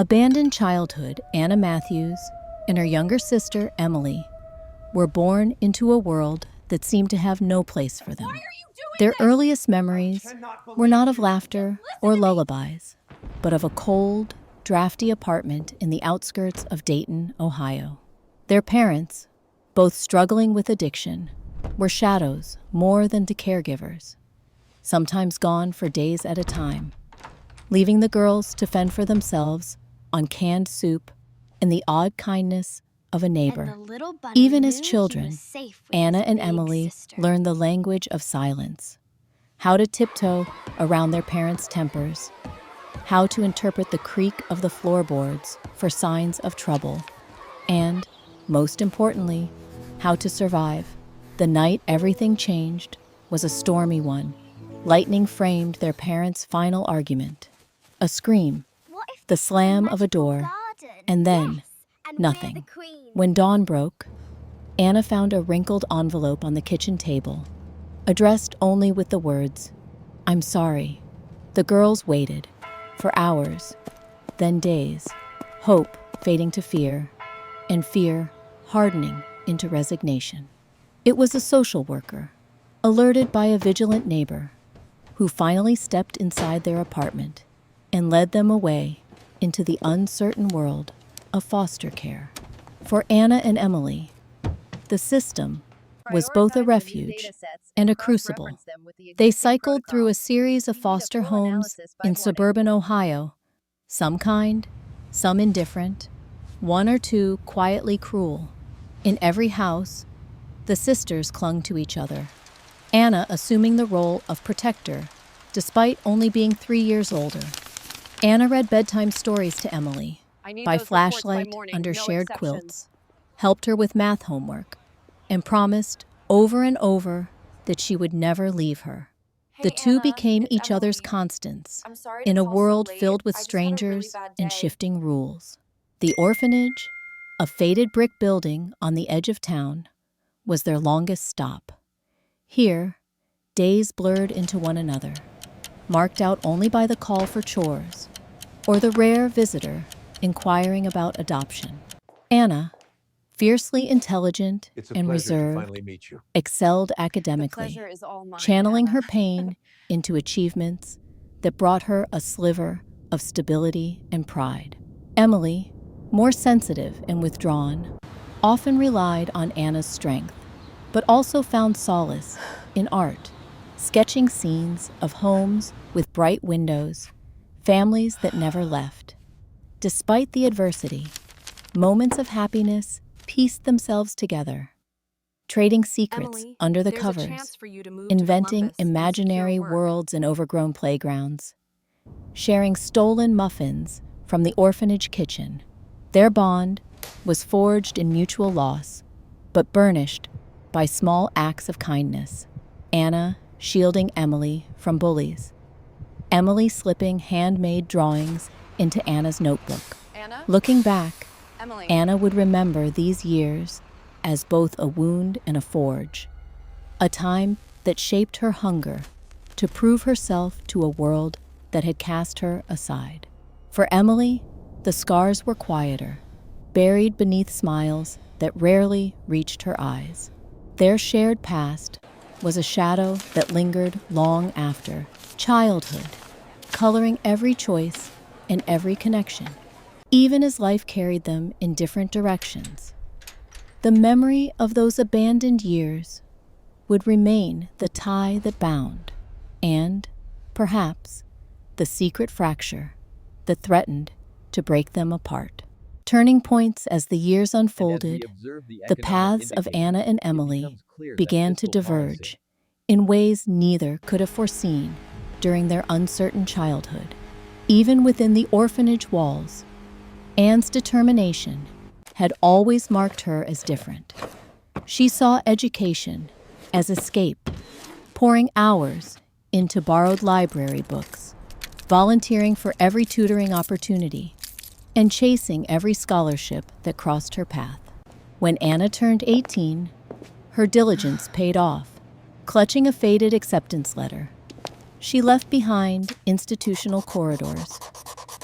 Abandoned childhood, Anna Matthews and her younger sister, Emily, were born into a world that seemed to have no place for them. Their earliest memories were not of laughter or lullabies, but of a cold, drafty apartment in the outskirts of Dayton, Ohio. Their parents, both struggling with addiction, were shadows more than caregivers, sometimes gone for days at a time, leaving the girls to fend for themselves on canned soup and the odd kindness of a neighbor. Even as children, Anna and Emily learned the language of silence, how to tiptoe around their parents' tempers, how to interpret the creak of the floorboards for signs of trouble, and, most importantly, how to survive. The night everything changed was a stormy one. Lightning framed their parents' final argument. A scream, the slam of a door, and then nothing. When dawn broke, Anna found a wrinkled envelope on the kitchen table, addressed only with the words, "I'm sorry." The girls waited, for hours, then days, hope fading to fear, and fear hardening into resignation. It was a social worker, alerted by a vigilant neighbor, who finally stepped inside their apartment and led them away into the uncertain world of foster care. For Anna and Emily, the system was both a refuge and a crucible. They cycled through a series of foster homes in suburban Ohio, some kind, some indifferent, one or two quietly cruel. In every house, the sisters clung to each other, Anna assuming the role of protector, despite only being 3 years older. Anna read bedtime stories to Emily by flashlight under shared quilts, helped her with math homework, and promised over and over that she would never leave her. The two became each other's constants in a world filled with strangers and shifting rules. The orphanage, a faded brick building on the edge of town, was their longest stop. Here, days blurred into one another, marked out only by the call for chores or the rare visitor inquiring about adoption. Anna, fiercely intelligent and reserved, excelled academically, channeling her pain into achievements that brought her a sliver of stability and pride. Emily, more sensitive and withdrawn, often relied on Anna's strength, but also found solace in art, sketching scenes of homes with bright windows, families that never left. Despite the adversity, moments of happiness pieced themselves together, trading secrets under the covers, inventing imaginary worlds in overgrown playgrounds, sharing stolen muffins from the orphanage kitchen. Their bond was forged in mutual loss, but burnished by small acts of kindness. Anna shielding Emily from bullies, Emily slipping handmade drawings into Anna's notebook. Looking back, Anna would remember these years as both a wound and a forge, a time that shaped her hunger to prove herself to a world that had cast her aside. For Emily, the scars were quieter, buried beneath smiles that rarely reached her eyes. Their shared past was a shadow that lingered long after childhood, coloring every choice and every connection. Even as life carried them in different directions, the memory of those abandoned years would remain the tie that bound, and, perhaps, the secret fracture that threatened to break them apart. Turning points as the years unfolded, the paths of Anna and Emily began to diverge in ways neither could have foreseen during their uncertain childhood. Even within the orphanage walls, Anne's determination had always marked her as different. She saw education as escape, pouring hours into borrowed library books, volunteering for every tutoring opportunity, and chasing every scholarship that crossed her path. When Anna turned 18, her diligence paid off. Clutching a faded acceptance letter, she left behind institutional corridors,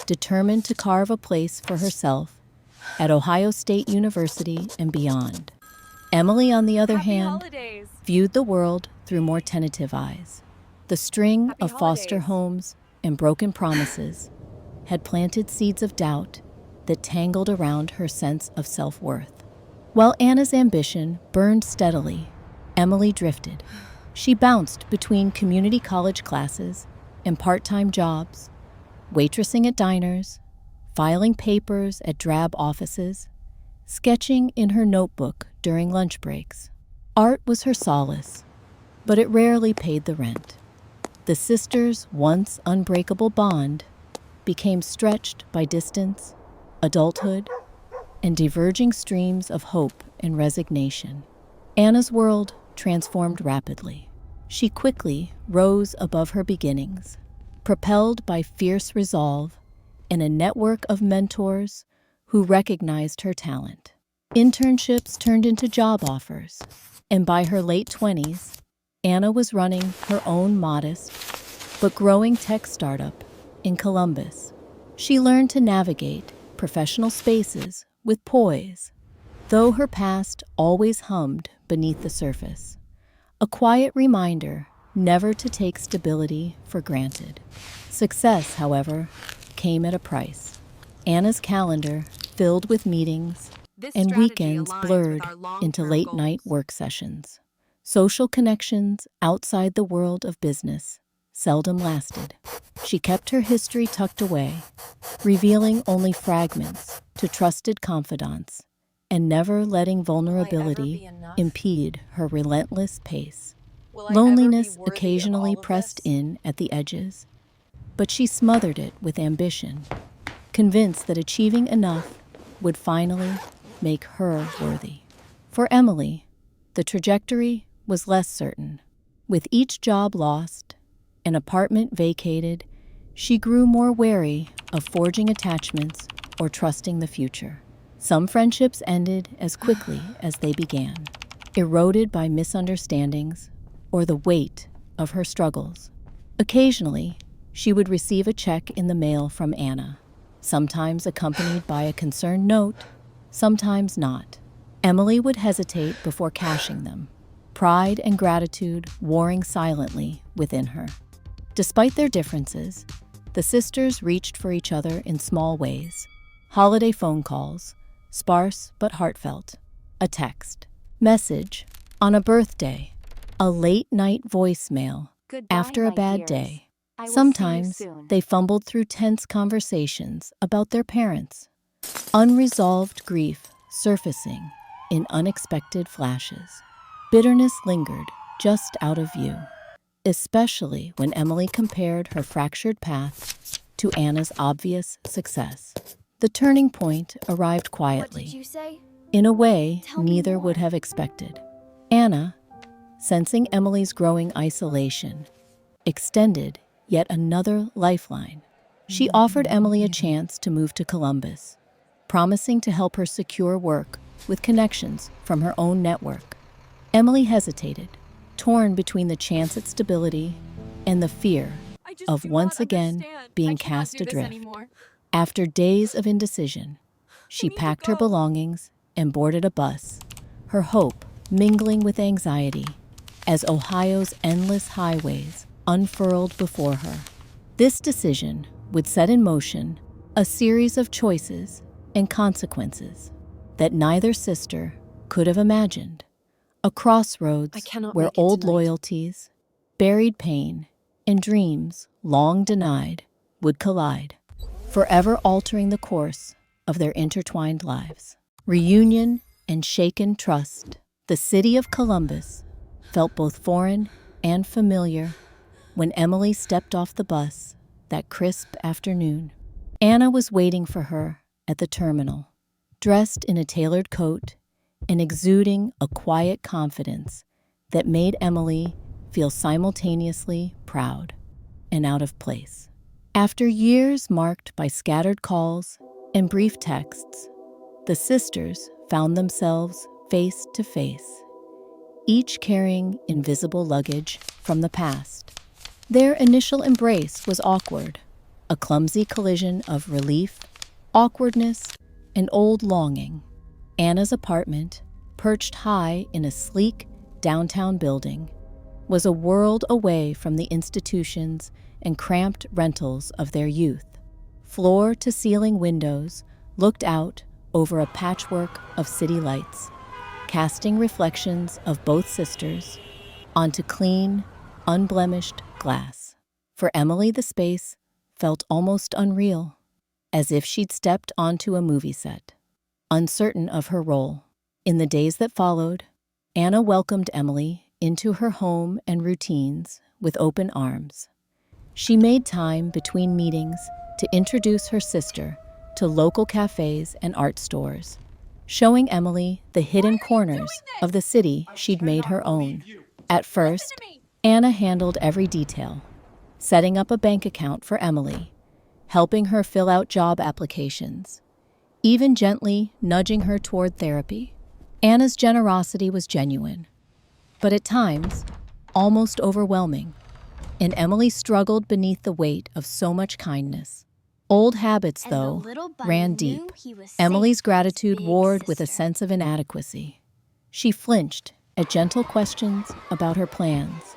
determined to carve a place for herself at Ohio State University and beyond. Emily, on the other hand, viewed the world through more tentative eyes. The string of foster homes and broken promises had planted seeds of doubt that tangled around her sense of self-worth. While Anna's ambition burned steadily, Emily drifted. She bounced between community college classes and part-time jobs, waitressing at diners, filing papers at drab offices, sketching in her notebook during lunch breaks. Art was her solace, but it rarely paid the rent. The sisters' once unbreakable bond became stretched by distance, adulthood, and diverging streams of hope and resignation. Anna's world transformed rapidly. She quickly rose above her beginnings, propelled by fierce resolve and a network of mentors who recognized her talent. Internships turned into job offers, and by her late 20s, Anna was running her own modest but growing tech startup in Columbus. She learned to navigate professional spaces with poise, though her past always hummed beneath the surface. A quiet reminder never to take stability for granted. Success, however, came at a price. Anna's calendar filled with meetings and weekends blurred into late-night work sessions. Social connections outside the world of business seldom lasted. She kept her history tucked away, revealing only fragments to trusted confidants and never letting vulnerability impede her relentless pace. Loneliness occasionally pressed in at the edges, but she smothered it with ambition, convinced that achieving enough would finally make her worthy. For Emily, the trajectory was less certain. With each job lost, an apartment vacated, she grew more wary of forging attachments or trusting the future. Some friendships ended as quickly as they began, eroded by misunderstandings or the weight of her struggles. Occasionally, she would receive a check in the mail from Anna, sometimes accompanied by a concerned note, sometimes not. Emily would hesitate before cashing them, pride and gratitude warring silently within her. Despite their differences, the sisters reached for each other in small ways. Holiday phone calls, sparse but heartfelt, a text, message on a birthday, a late-night voicemail after a bad day. Sometimes they fumbled through tense conversations about their parents, unresolved grief surfacing in unexpected flashes. Bitterness lingered just out of view, especially when Emily compared her fractured path to Anna's obvious success. The turning point arrived quietly, What did you say? in a way Tell me neither more. would have expected. Anna, sensing Emily's growing isolation, extended yet another lifeline. She offered Emily a chance to move to Columbus, promising to help her secure work with connections from her own network. Emily hesitated, torn between the chance at stability and the fear of once again being cast adrift. After days of indecision, she packed her belongings and boarded a bus, her hope mingling with anxiety as Ohio's endless highways unfurled before her. This decision would set in motion a series of choices and consequences that neither sister could have imagined. A crossroads where old loyalties, buried pain, and dreams long denied would collide, forever altering the course of their intertwined lives. Reunion and shaken trust. The city of Columbus felt both foreign and familiar when Emily stepped off the bus that crisp afternoon. Anna was waiting for her at the terminal, dressed in a tailored coat and exuding a quiet confidence that made Emily feel simultaneously proud and out of place. After years marked by scattered calls and brief texts, the sisters found themselves face to face, each carrying invisible luggage from the past. Their initial embrace was awkward, a clumsy collision of relief, awkwardness, and old longing. Anna's apartment, perched high in a sleek downtown building, was a world away from the institutions and cramped rentals of their youth. Floor-to-ceiling windows looked out over a patchwork of city lights, casting reflections of both sisters onto clean, unblemished glass. For Emily, the space felt almost unreal, as if she'd stepped onto a movie set. Uncertain of her role, in the days that followed, Anna welcomed Emily into her home and routines with open arms. She made time between meetings to introduce her sister to local cafes and art stores, showing Emily the hidden corners of the city she'd made her own. At first, Anna handled every detail, setting up a bank account for Emily, helping her fill out job applications, even gently nudging her toward therapy. Anna's generosity was genuine, but at times, almost overwhelming, and Emily struggled beneath the weight of so much kindness. Old habits, though, ran deep. Emily's gratitude warred with a sense of inadequacy. She flinched at gentle questions about her plans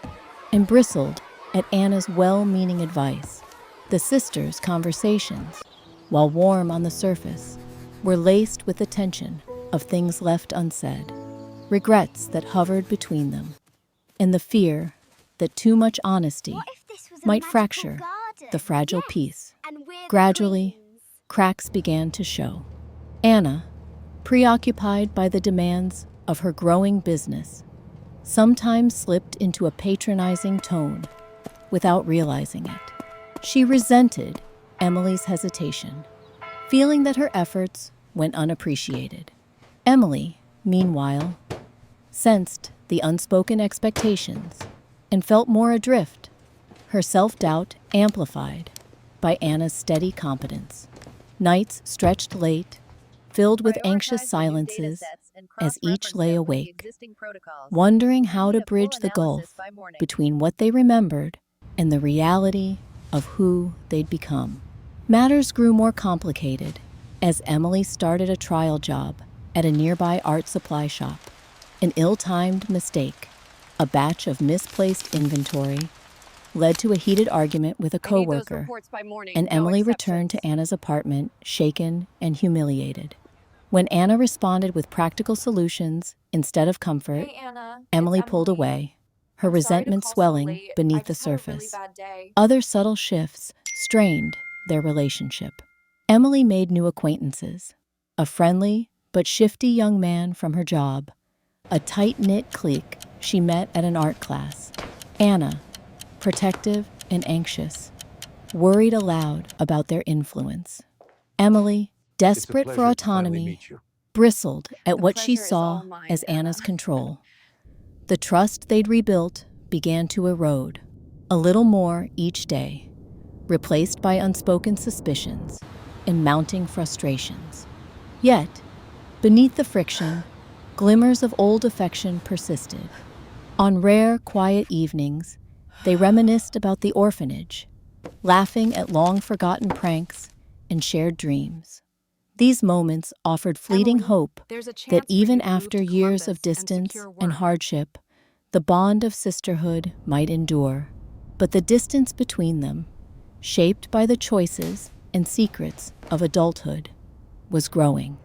and bristled at Anna's well-meaning advice. The sisters' conversations, while warm on the surface, were laced with the tension of things left unsaid, regrets that hovered between them, and the fear that too much honesty might fracture the fragile peace. Gradually, cracks began to show. Anna, preoccupied by the demands of her growing business, sometimes slipped into a patronizing tone without realizing it. She resented Emily's hesitation, feeling that her efforts went unappreciated. Emily, meanwhile, sensed the unspoken expectations and felt more adrift, her self-doubt amplified by Anna's steady competence. Nights stretched late, filled with anxious silences as each lay awake, wondering how to bridge the gulf between what they remembered and the reality of who they'd become. Matters grew more complicated as Emily started a trial job at a nearby art supply shop. An ill-timed mistake, a batch of misplaced inventory, led to a heated argument with a coworker, and Emily returned to Anna's apartment shaken and humiliated. When Anna responded with practical solutions instead of comfort, Emily pulled away, her resentment swelling beneath the surface. Other subtle shifts strained their relationship. Emily made new acquaintances, a friendly but shifty young man from her job, a tight-knit clique she met at an art class. Anna, protective and anxious, worried aloud about their influence. Emily, desperate for autonomy, bristled at what she saw as Anna's control. The trust they'd rebuilt began to erode, a little more each day, replaced by unspoken suspicions and mounting frustrations. Yet, beneath the friction, glimmers of old affection persisted. On rare, quiet evenings, they reminisced about the orphanage, laughing at long-forgotten pranks and shared dreams. These moments offered fleeting hope that even after years of distance and hardship, the bond of sisterhood might endure. But the distance between them, shaped by the choices and secrets of adulthood, was growing.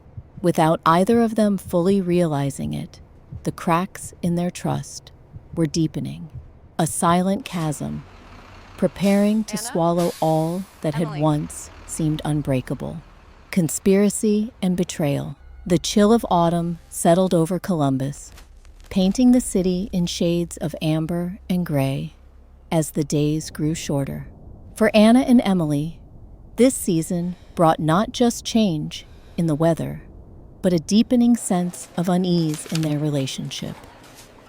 Without either of them fully realizing it, the cracks in their trust were deepening, a silent chasm, preparing to swallow all that had once seemed unbreakable. Conspiracy and betrayal. The chill of autumn settled over Columbus, painting the city in shades of amber and gray as the days grew shorter. For Anna and Emily, this season brought not just change in the weather, but a deepening sense of unease in their relationship.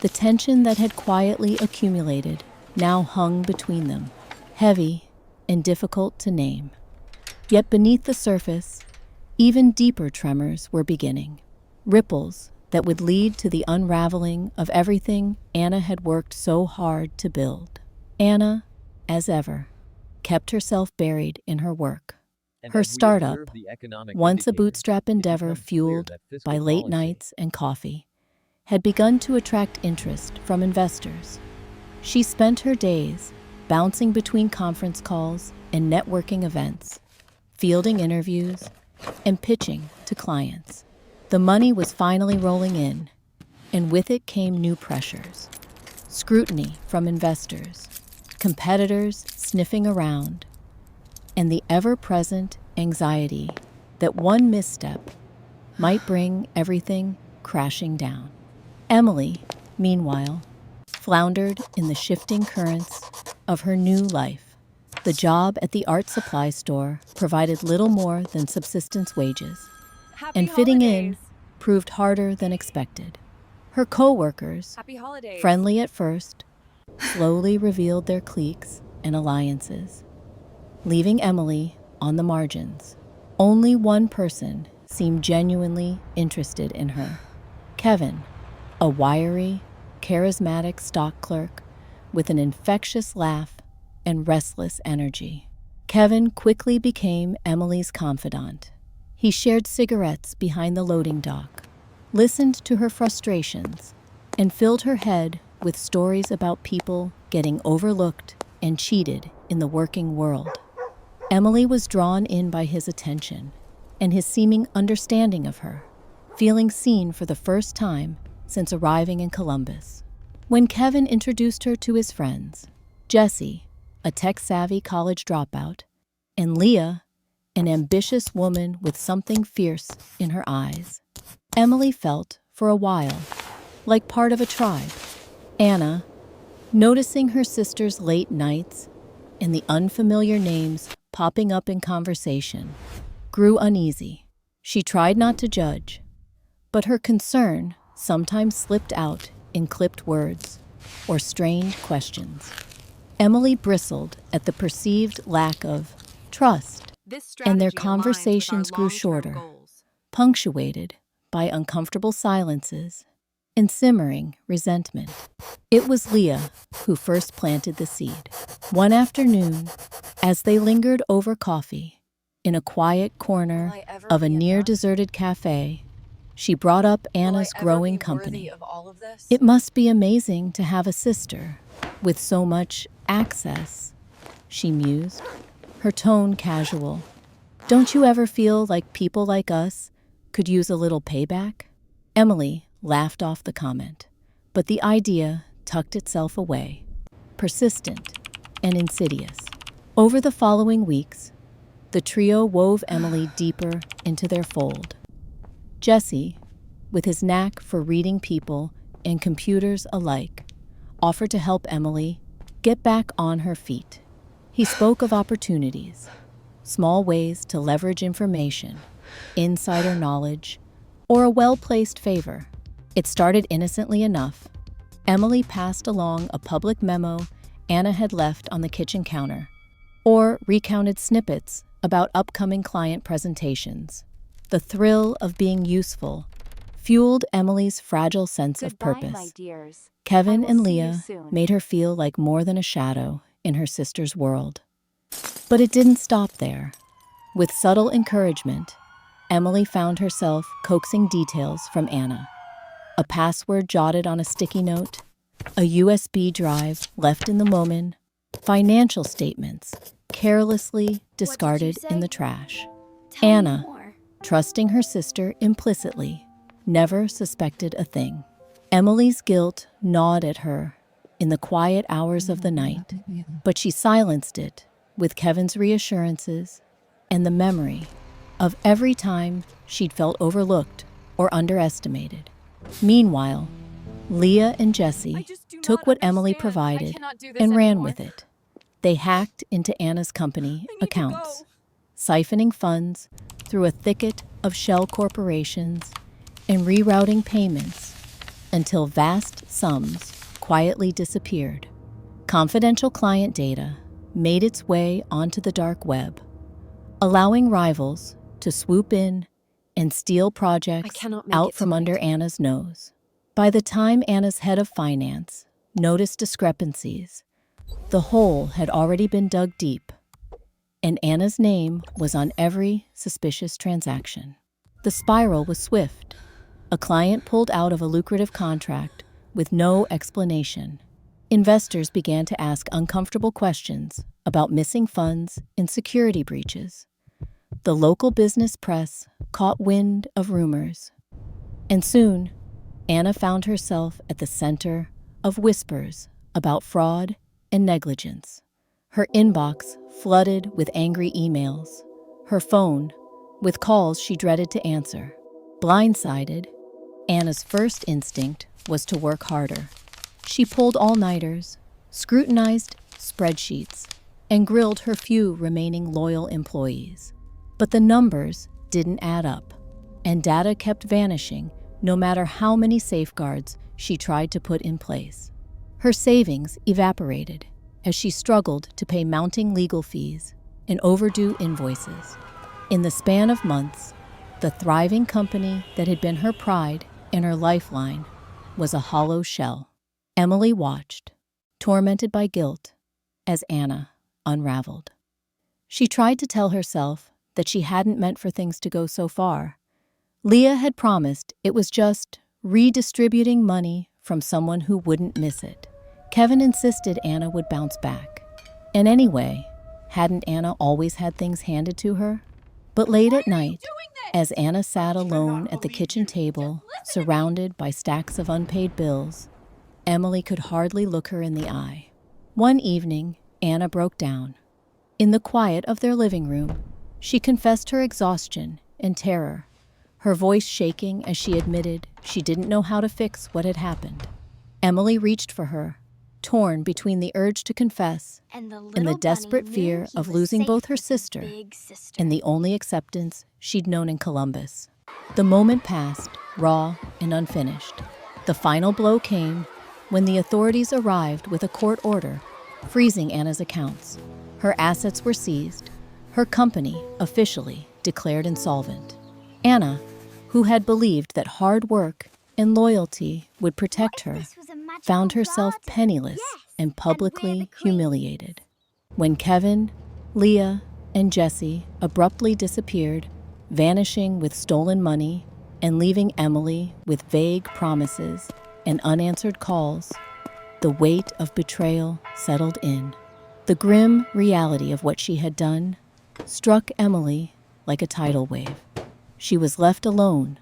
The tension that had quietly accumulated now hung between them, heavy and difficult to name. Yet beneath the surface, even deeper tremors were beginning, ripples that would lead to the unraveling of everything Anna had worked so hard to build. Anna, as ever, kept herself buried in her work. Her startup, once a bootstrap endeavor fueled by late nights and coffee, had begun to attract interest from investors. She spent her days bouncing between conference calls and networking events, fielding interviews, and pitching to clients. The money was finally rolling in, and with it came new pressures. Scrutiny from investors, competitors sniffing around, and the ever-present anxiety that one misstep might bring everything crashing down. Emily, meanwhile, floundered in the shifting currents of her new life. The job at the art supply store provided little more than subsistence wages, and fitting in proved harder than expected. Her co-workers, friendly at first, slowly revealed their cliques and alliances, leaving Emily on the margins. Only one person seemed genuinely interested in her: Kevin, a wiry, charismatic stock clerk with an infectious laugh and restless energy. Kevin quickly became Emily's confidant. He shared cigarettes behind the loading dock, listened to her frustrations, and filled her head with stories about people getting overlooked and cheated in the working world. Emily was drawn in by his attention and his seeming understanding of her, feeling seen for the first time since arriving in Columbus. When Kevin introduced her to his friends, Jessie, a tech-savvy college dropout, and Leah, an ambitious woman with something fierce in her eyes, Emily felt, for a while, like part of a tribe. Anna, noticing her sister's late nights and the unfamiliar names popping up in conversation, grew uneasy. She tried not to judge, but her concern sometimes slipped out in clipped words or strained questions. Emily bristled at the perceived lack of trust, and their conversations grew shorter, punctuated by uncomfortable silences and simmering resentment. It was Leah who first planted the seed. One afternoon, as they lingered over coffee in a quiet corner of a near-deserted cafe, she brought up Anna's growing company. It must be amazing to have a sister with so much access, she mused, her tone casual. Don't you ever feel like people like us could use a little payback? Emily laughed off the comment, but the idea tucked itself away, persistent and insidious. Over the following weeks, the trio wove Emily deeper into their fold. Jesse, with his knack for reading people and computers alike, offered to help Emily get back on her feet. He spoke of opportunities, small ways to leverage information, insider knowledge, or a well-placed favor. It started innocently enough. Emily passed along a public memo Anna had left on the kitchen counter, or recounted snippets about upcoming client presentations. The thrill of being useful fueled Emily's fragile sense of purpose. Kevin and Leah made her feel like more than a shadow in her sister's world. But it didn't stop there. With subtle encouragement, Emily found herself coaxing details from Anna. A password jotted on a sticky note, a USB drive left in the moment, financial statements carelessly discarded in the trash. Anna, trusting her sister implicitly, never suspected a thing. Emily's guilt gnawed at her in the quiet hours of the night, but she silenced it with Kevin's reassurances and the memory of every time she'd felt overlooked or underestimated. Meanwhile, Leah and Jessie took what Emily provided and ran with it. They hacked into Anna's company accounts, siphoning funds through a thicket of shell corporations and rerouting payments until vast sums quietly disappeared. Confidential client data made its way onto the dark web, allowing rivals to swoop in and steal projects out from under Anna's nose. By the time Anna's head of finance noticed discrepancies, the hole had already been dug deep. and Anna's name was on every suspicious transaction. The spiral was swift. A client pulled out of a lucrative contract with no explanation. Investors began to ask uncomfortable questions about missing funds and security breaches. The local business press caught wind of rumors. And soon, Anna found herself at the center of whispers about fraud and negligence. Her inbox flooded with angry emails, her phone with calls she dreaded to answer. Blindsided, Anna's first instinct was to work harder. She pulled all-nighters, scrutinized spreadsheets, and grilled her few remaining loyal employees. But the numbers didn't add up, and data kept vanishing no matter how many safeguards she tried to put in place. Her savings evaporated as she struggled to pay mounting legal fees and overdue invoices. In the span of months, the thriving company that had been her pride and her lifeline was a hollow shell. Emily watched, tormented by guilt, as Anna unraveled. She tried to tell herself that she hadn't meant for things to go so far. Leah had promised it was just redistributing money from someone who wouldn't miss it. Kevin insisted Anna would bounce back. And anyway, hadn't Anna always had things handed to her? But late at night, as Anna sat alone at the kitchen table, surrounded by stacks of unpaid bills, Emily could hardly look her in the eye. One evening, Anna broke down. In the quiet of their living room, she confessed her exhaustion and terror, her voice shaking as she admitted she didn't know how to fix what had happened. Emily reached for her, torn between the urge to confess and the desperate fear of losing both her sister and the only acceptance she'd known in Columbus. The moment passed, raw and unfinished. The final blow came when the authorities arrived with a court order freezing Anna's accounts. Her assets were seized, her company officially declared insolvent. Anna, who had believed that hard work and loyalty would protect her, found herself penniless and publicly humiliated. When Kevin, Leah, and Jesse abruptly disappeared, vanishing with stolen money and leaving Emily with vague promises and unanswered calls, the weight of betrayal settled in. The grim reality of what she had done struck Emily like a tidal wave. She was left alone,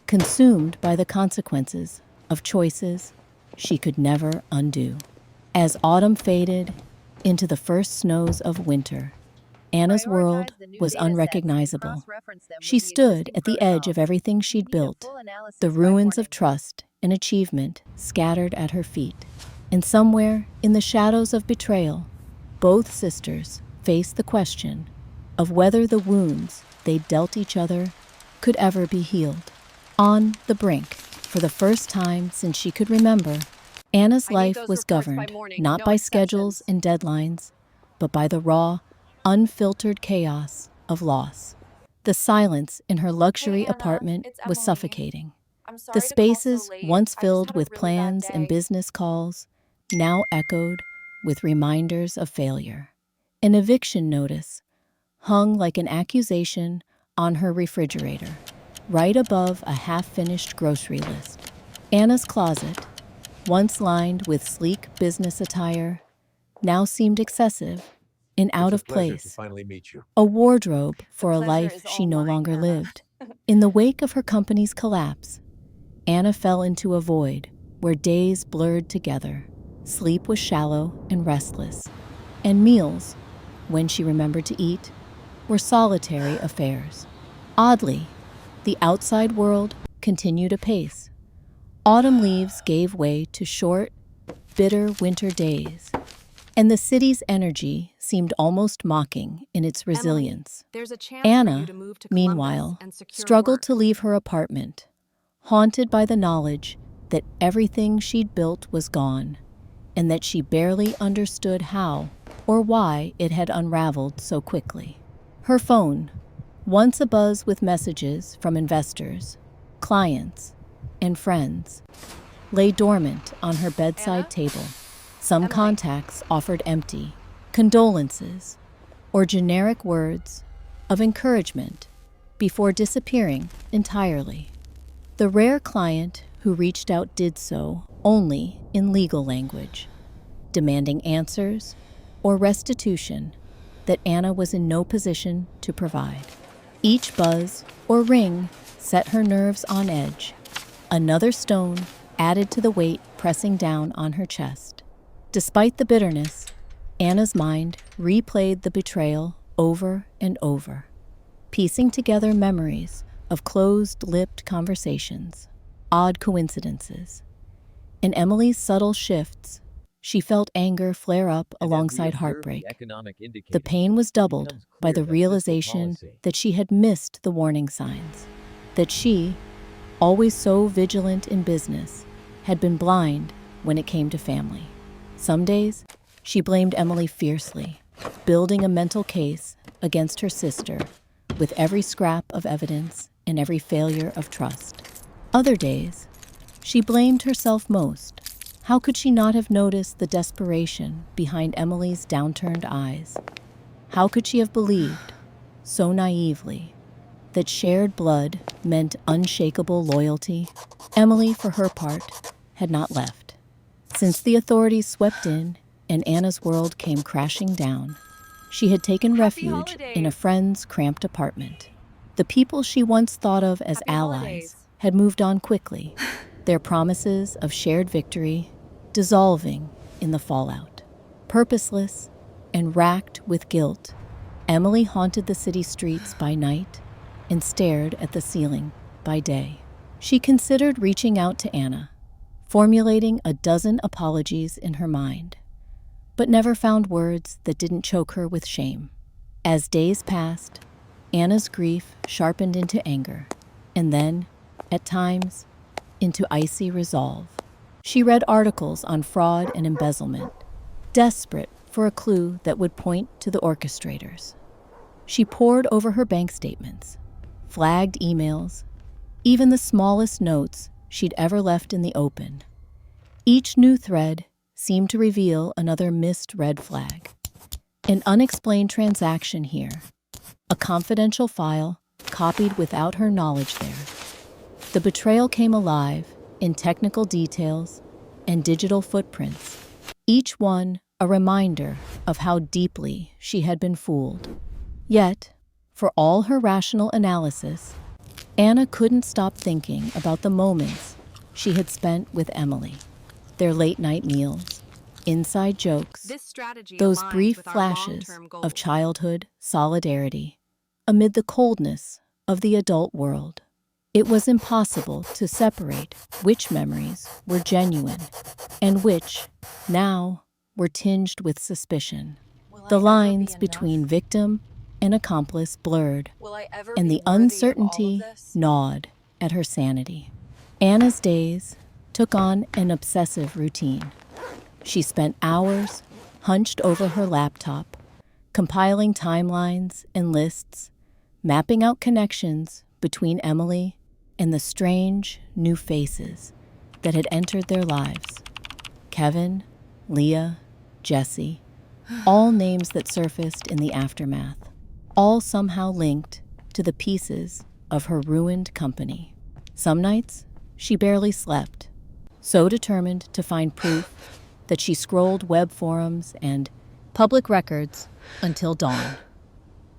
consumed by the consequences of choices she could never undo. As autumn faded into the first snows of winter, Anna's world was unrecognizable. She stood at the edge of everything she'd built, the ruins of trust and achievement scattered at her feet. And somewhere in the shadows of betrayal, both sisters faced the question of whether the wounds they dealt each other could ever be healed. On the brink, for the first time since she could remember, Anna's life was governed not by schedules and deadlines, but by the raw, unfiltered chaos of loss. The silence in her luxury apartment was suffocating. The spaces once filled with plans and business calls now echoed with reminders of failure. An eviction notice hung like an accusation on her refrigerator, right above a half-finished grocery list. Anna's closet, once lined with sleek business attire, now seemed excessive and out of place, a wardrobe for a life she no longer lived. In the wake of her company's collapse, Anna fell into a void where days blurred together. Sleep was shallow and restless, and meals, when she remembered to eat, were solitary affairs. Oddly, the outside world continued apace. Autumn leaves gave way to short, bitter winter days, and the city's energy seemed almost mocking in its resilience. Anna, meanwhile, struggled to leave her apartment, haunted by the knowledge that everything she'd built was gone, and that she barely understood how or why it had unraveled so quickly. Her phone, once abuzz with messages from investors, clients, and friends, lay dormant on her bedside table. Some contacts offered empty condolences, or generic words of encouragement before disappearing entirely. The rare client who reached out did so only in legal language, demanding answers or restitution that Anna was in no position to provide. Each buzz or ring set her nerves on edge, another stone added to the weight pressing down on her chest. Despite the bitterness, Anna's mind replayed the betrayal over and over, piecing together memories of closed-lipped conversations, odd coincidences, and Emily's subtle shifts. She felt anger flare up alongside heartbreak. The pain was doubled by the realization that she had missed the warning signs, that she, always so vigilant in business, had been blind when it came to family. Some days, she blamed Emily fiercely, building a mental case against her sister with every scrap of evidence and every failure of trust. Other days, she blamed herself most. How could she not have noticed the desperation behind Emily's downturned eyes? How could she have believed, so naively, that shared blood meant unshakable loyalty? Emily, for her part, had not left. Since the authorities swept in and Anna's world came crashing down, she had taken refuge in a friend's cramped apartment. The people she once thought of as allies had moved on quickly, their promises of shared victory dissolving in the fallout. Purposeless and racked with guilt, Emily haunted the city streets by night and stared at the ceiling by day. She considered reaching out to Anna, formulating a dozen apologies in her mind, but never found words that didn't choke her with shame. As days passed, Anna's grief sharpened into anger, and then, at times, into icy resolve. She read articles on fraud and embezzlement, desperate for a clue that would point to the orchestrators. She pored over her bank statements, flagged emails, even the smallest notes she'd ever left in the open. Each new thread seemed to reveal another missed red flag. An unexplained transaction here, a confidential file copied without her knowledge there. The betrayal came alive in technical details and digital footprints, each one a reminder of how deeply she had been fooled. Yet, for all her rational analysis, Anna couldn't stop thinking about the moments she had spent with Emily, their late-night meals, inside jokes, those brief flashes of childhood solidarity amid the coldness of the adult world. It was impossible to separate which memories were genuine and which, now, were tinged with suspicion. The lines between victim and accomplice blurred, and the uncertainty gnawed at her sanity. Anna's days took on an obsessive routine. She spent hours hunched over her laptop, compiling timelines and lists, mapping out connections between Emily and the strange new faces that had entered their lives. Kevin, Leah, Jesse, all names that surfaced in the aftermath, all somehow linked to the pieces of her ruined company. Some nights, she barely slept, so determined to find proof that she scrolled web forums and public records until dawn.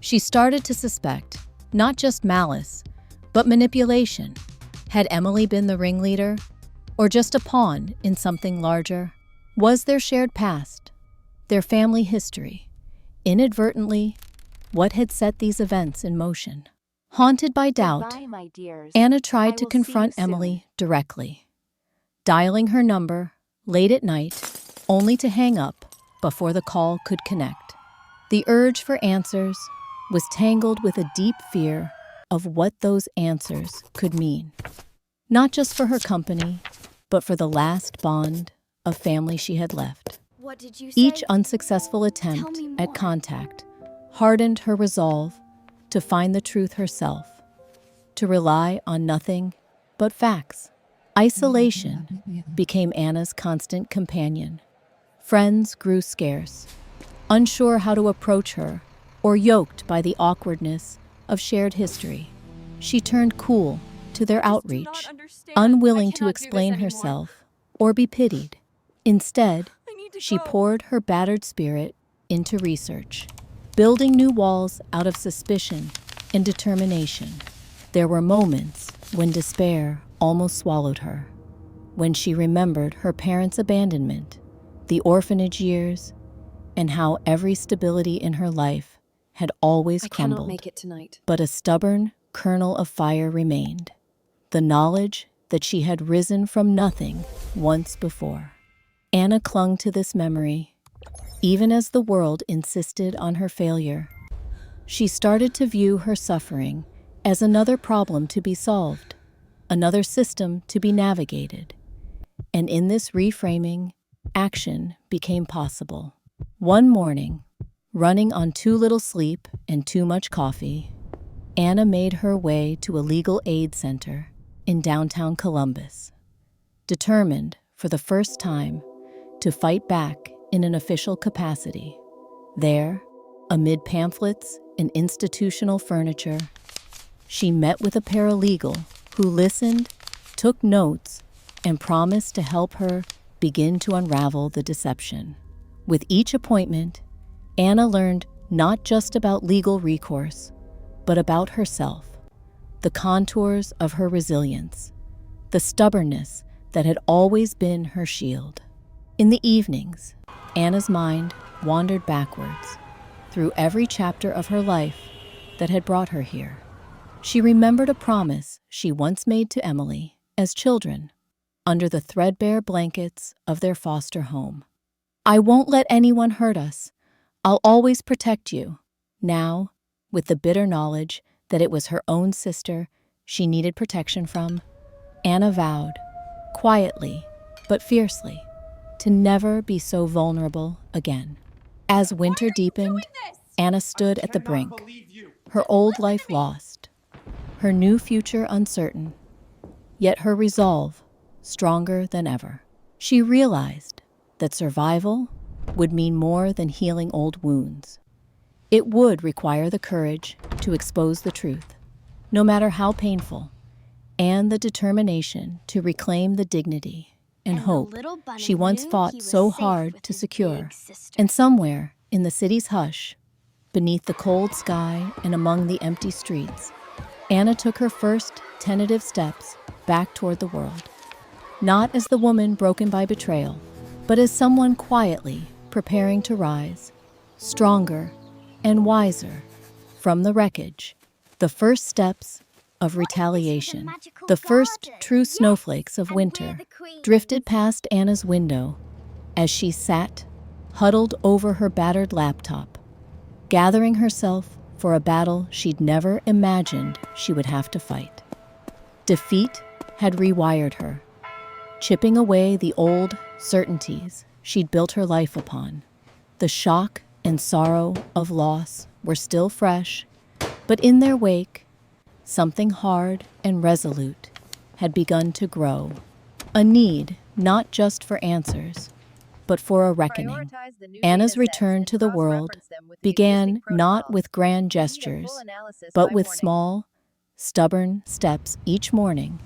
She started to suspect not just malice, but manipulation. Had Emily been the ringleader, or just a pawn in something larger? Was their shared past, their family history, inadvertently what had set these events in motion? Haunted by doubt, Goodbye, my dears. Anna tried to I will see you confront soon. Emily directly, dialing her number late at night, only to hang up before the call could connect. The urge for answers was tangled with a deep fear of what those answers could mean, not just for her company, but for the last bond of family she had left. What did you say? Each unsuccessful attempt me at more. contact hardened her resolve to find the truth herself, to rely on nothing but facts. Isolation became Anna's constant companion. Friends grew scarce, unsure how to approach her or yoked by the awkwardness of shared history. She turned cool to their outreach, unwilling to explain herself or be pitied. Instead, she poured her battered spirit into research, building new walls out of suspicion and determination. There were moments when despair almost swallowed her, when she remembered her parents' abandonment, the orphanage years, and how every stability in her life had always crumbled. I cannot make it tonight. But a stubborn kernel of fire remained, the knowledge that she had risen from nothing once before. Anna clung to this memory, even as the world insisted on her failure. She started to view her suffering as another problem to be solved, another system to be navigated. And in this reframing, action became possible. One morning, running on too little sleep and too much coffee, Anna made her way to a legal aid center in downtown Columbus, determined for the first time to fight back in an official capacity. There, amid pamphlets and institutional furniture, she met with a paralegal who listened, took notes, and promised to help her begin to unravel the deception. With each appointment, Anna learned not just about legal recourse, but about herself, the contours of her resilience, the stubbornness that had always been her shield. In the evenings, Anna's mind wandered backwards through every chapter of her life that had brought her here. She remembered a promise she once made to Emily as children, under the threadbare blankets of their foster home. "I won't let anyone hurt us. I'll always protect you." Now, with the bitter knowledge that it was her own sister she needed protection from, Anna vowed, quietly but fiercely, to never be so vulnerable again. As winter deepened, Anna stood at the brink, her old life lost, her new future uncertain, yet her resolve stronger than ever. She realized that survival would mean more than healing old wounds. It would require the courage to expose the truth, no matter how painful, and the determination to reclaim the dignity and hope she once fought so hard to secure. And somewhere in the city's hush, beneath the cold sky and among the empty streets, Anna took her first tentative steps back toward the world. Not as the woman broken by betrayal, but as someone quietly preparing to rise, stronger and wiser, from the wreckage. The first steps of retaliation, the first true snowflakes of winter, drifted past Anna's window as she sat, huddled over her battered laptop, gathering herself for a battle she'd never imagined she would have to fight. Defeat had rewired her, chipping away the old certainties she'd built her life upon. The shock and sorrow of loss were still fresh, but in their wake, something hard and resolute had begun to grow. A need not just for answers, but for a reckoning. Anna's return to the world began not with grand gestures, but with small, stubborn steps each morning.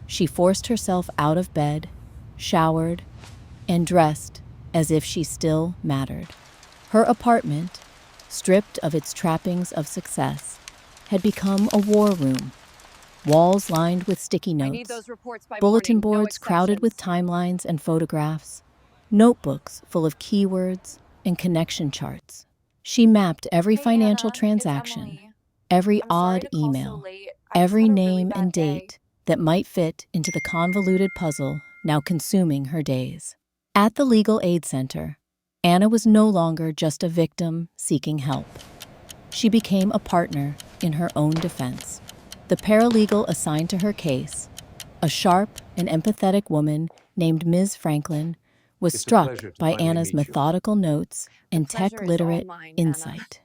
She forced herself out of bed, showered, and dressed as if she still mattered. Her apartment, stripped of its trappings of success, had become a war room. Walls lined with sticky notes, bulletin boards crowded with timelines and photographs, notebooks full of keywords and connection charts. She mapped every financial transaction, every odd email, every name and date that might fit into the convoluted puzzle now consuming her days. At the Legal Aid Center, Anna was no longer just a victim seeking help. She became a partner in her own defense. The paralegal assigned to her case, a sharp and empathetic woman named Ms. Franklin, was struck by Anna's methodical notes and tech-literate insight.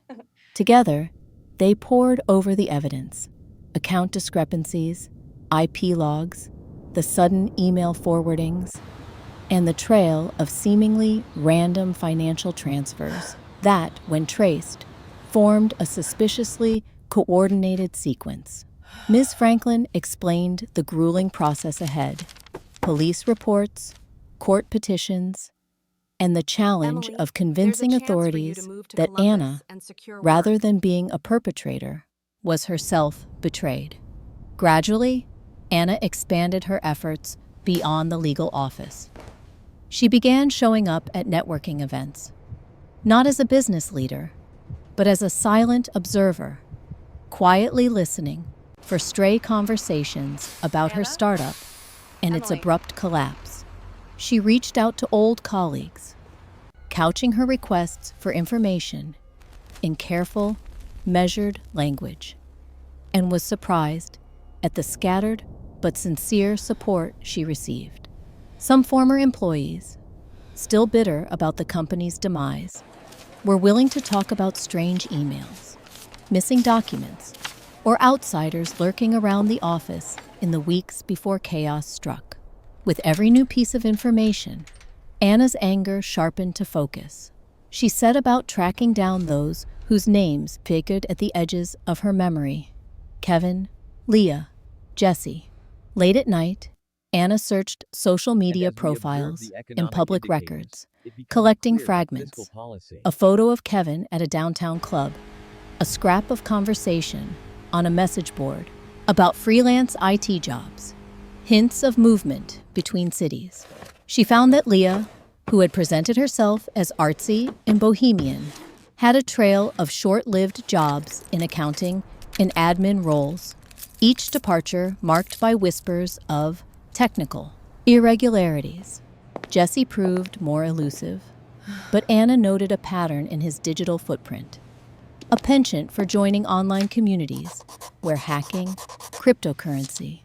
Together, they pored over the evidence, account discrepancies, IP logs, the sudden email forwardings, and the trail of seemingly random financial transfers that, when traced, formed a suspiciously coordinated sequence. Ms. Franklin explained the grueling process ahead: police reports, court petitions, and the challenge Emily, of convincing there's a chance for you authorities to move to that Columbus Anna, and secure rather work. than being a perpetrator, was herself betrayed. Gradually, Anna expanded her efforts beyond the legal office. She began showing up at networking events, not as a business leader, but as a silent observer, quietly listening for stray conversations about her Anna? startup and its Emily. abrupt collapse. She reached out to old colleagues, couching her requests for information in careful, measured language, and was surprised at the scattered but sincere support she received. Some former employees, still bitter about the company's demise, were willing to talk about strange emails, missing documents, or outsiders lurking around the office in the weeks before chaos struck. With every new piece of information, Anna's anger sharpened to focus. She set about tracking down those whose names figured at the edges of her memory: Kevin, Leah, Jesse. Late at night, Anna searched social media profiles and public records, collecting fragments: a photo of Kevin at a downtown club, a scrap of conversation on a message board about freelance IT jobs, hints of movement between cities. She found that Leah, who had presented herself as artsy and bohemian, had a trail of short-lived jobs in accounting and admin roles, each departure marked by whispers of technical irregularities. Jesse proved more elusive, but Anna noted a pattern in his digital footprint: a penchant for joining online communities where hacking, cryptocurrency,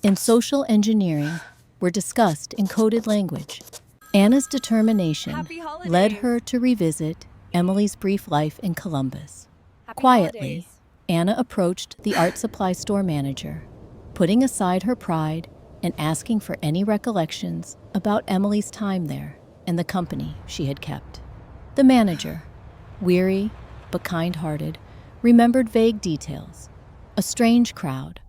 and social engineering were discussed in coded language. Anna's determination Happy holidays. led her to revisit Emily's brief life in Columbus. Happy Quietly, holidays. Anna approached the art supply store manager, putting aside her pride and asking for any recollections about Emily's time there and the company she had kept. The manager, weary but kind-hearted, remembered vague details: a strange crowd,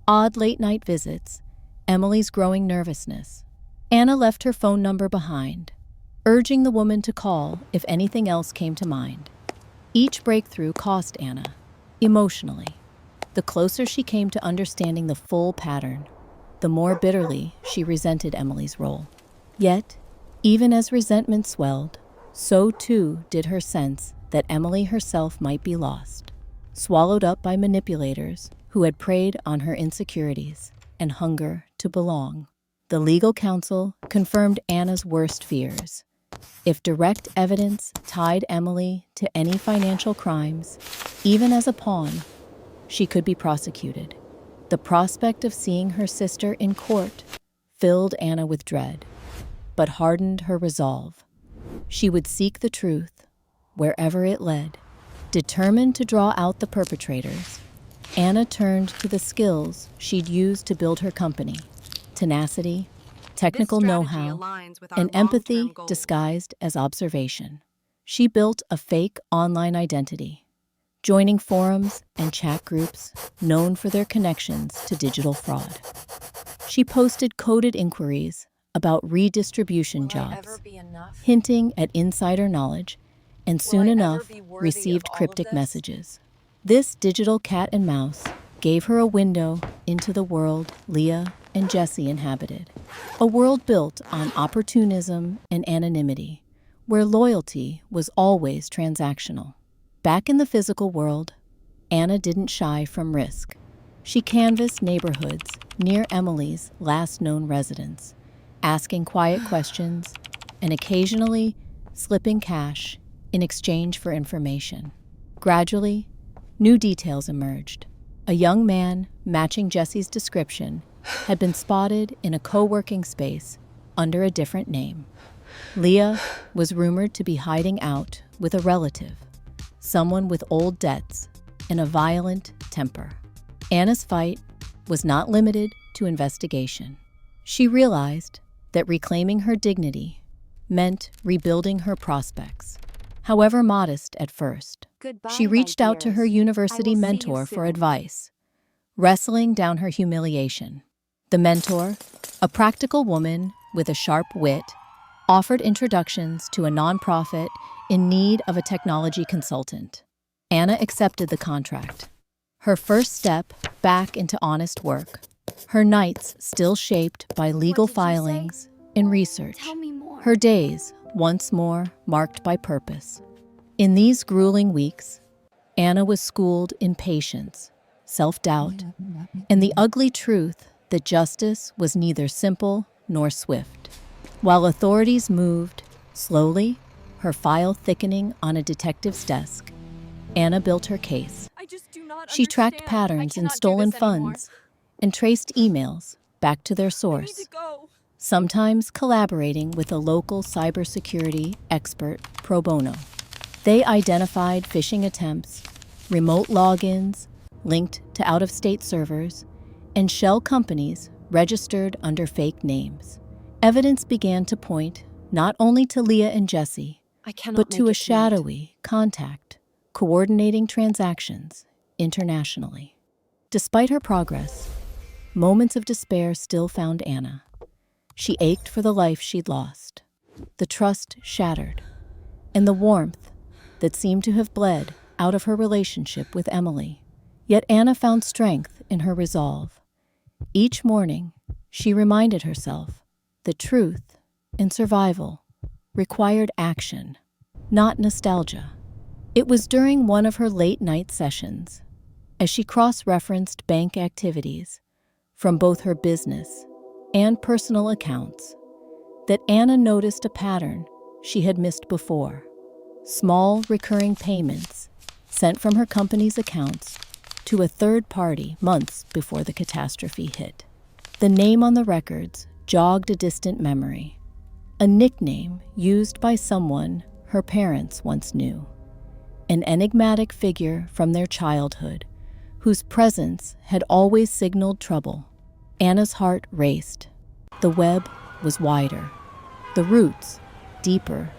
odd late-night visits, Emily's growing nervousness. Anna left her phone number behind, urging the woman to call if anything else came to mind. Each breakthrough cost Anna, emotionally. The closer she came to understanding the full pattern, the more bitterly she resented Emily's role. Yet, even as resentment swelled, so too did her sense that Emily herself might be lost, swallowed up by manipulators who had preyed on her insecurities and hunger to belong. The legal counsel confirmed Anna's worst fears. If direct evidence tied Emily to any financial crimes, even as a pawn, she could be prosecuted. The prospect of seeing her sister in court filled Anna with dread, but hardened her resolve. She would seek the truth, wherever it led. Determined to draw out the perpetrators, Anna turned to the skills she'd used to build her company: tenacity, technical know-how, and empathy disguised as observation. She built a fake online identity, joining forums and chat groups known for their connections to digital fraud. She posted coded inquiries about redistribution jobs, hinting at insider knowledge, and soon enough received cryptic messages. This digital cat and mouse gave her a window into the world Leah and Jesse inhabited, a world built on opportunism and anonymity, where loyalty was always transactional. Back in the physical world, Anna didn't shy from risk. She canvassed neighborhoods near Emily's last known residence, asking quiet questions and occasionally slipping cash in exchange for information. Gradually, new details emerged. A young man matching Jesse's description had been spotted in a co-working space under a different name. Leah was rumored to be hiding out with a relative, someone with old debts and a violent temper. Anna's fight was not limited to investigation. She realized that reclaiming her dignity meant rebuilding her prospects. however modest at first. Goodbye, She my reached out to dears. her I university will see you mentor for soon. advice, wrestling down her humiliation. The mentor, a practical woman with a sharp wit, offered introductions to a nonprofit in need of a technology consultant. Anna accepted the contract. Her first step back into honest work. Her nights still shaped by legal What did you say? filings and research. Tell me more. Her days, once more, marked by purpose. In these grueling weeks, Anna was schooled in patience, self-doubt, and the ugly truth that justice was neither simple nor swift. While authorities moved slowly, her file thickening on a detective's desk, Anna built her case. I just do not She tracked understand. patterns I in cannot do stolen this anymore. funds and traced emails back to their I source, need to go. sometimes collaborating with a local cybersecurity expert pro bono. They identified phishing attempts, remote logins linked to out-of-state servers, and shell companies registered under fake names. Evidence began to point not only to Leah and Jesse, I cannot but make to a it tonight. shadowy contact coordinating transactions internationally. Despite her progress, moments of despair still found Anna. She ached for the life she'd lost, the trust shattered, and the warmth that seemed to have bled out of her relationship with Emily. Yet Anna found strength in her resolve. Each morning, she reminded herself that truth and survival required action, not nostalgia. It was during one of her late-night sessions, as she cross-referenced bank activities from both her business and personal accounts, that Anna noticed a pattern she had missed before. Small, recurring payments sent from her company's accounts to a third party months before the catastrophe hit. The name on the records jogged a distant memory, a nickname used by someone her parents once knew, an enigmatic figure from their childhood whose presence had always signaled trouble. Anna's heart raced. The web was wider, the roots deeper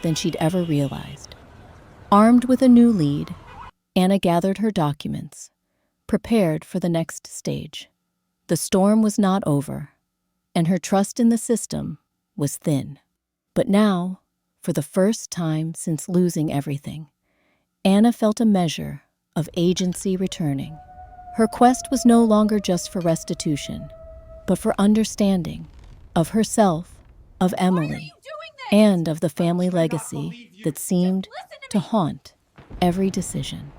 than she'd ever realized. Armed with a new lead, Anna gathered her documents, prepared for the next stage. The storm was not over, and her trust in the system was thin. But now, for the first time since losing everything, Anna felt a measure of agency returning. Her quest was no longer just for restitution, but for understanding of herself, of Emily, and of the family legacy that seemed to haunt every decision.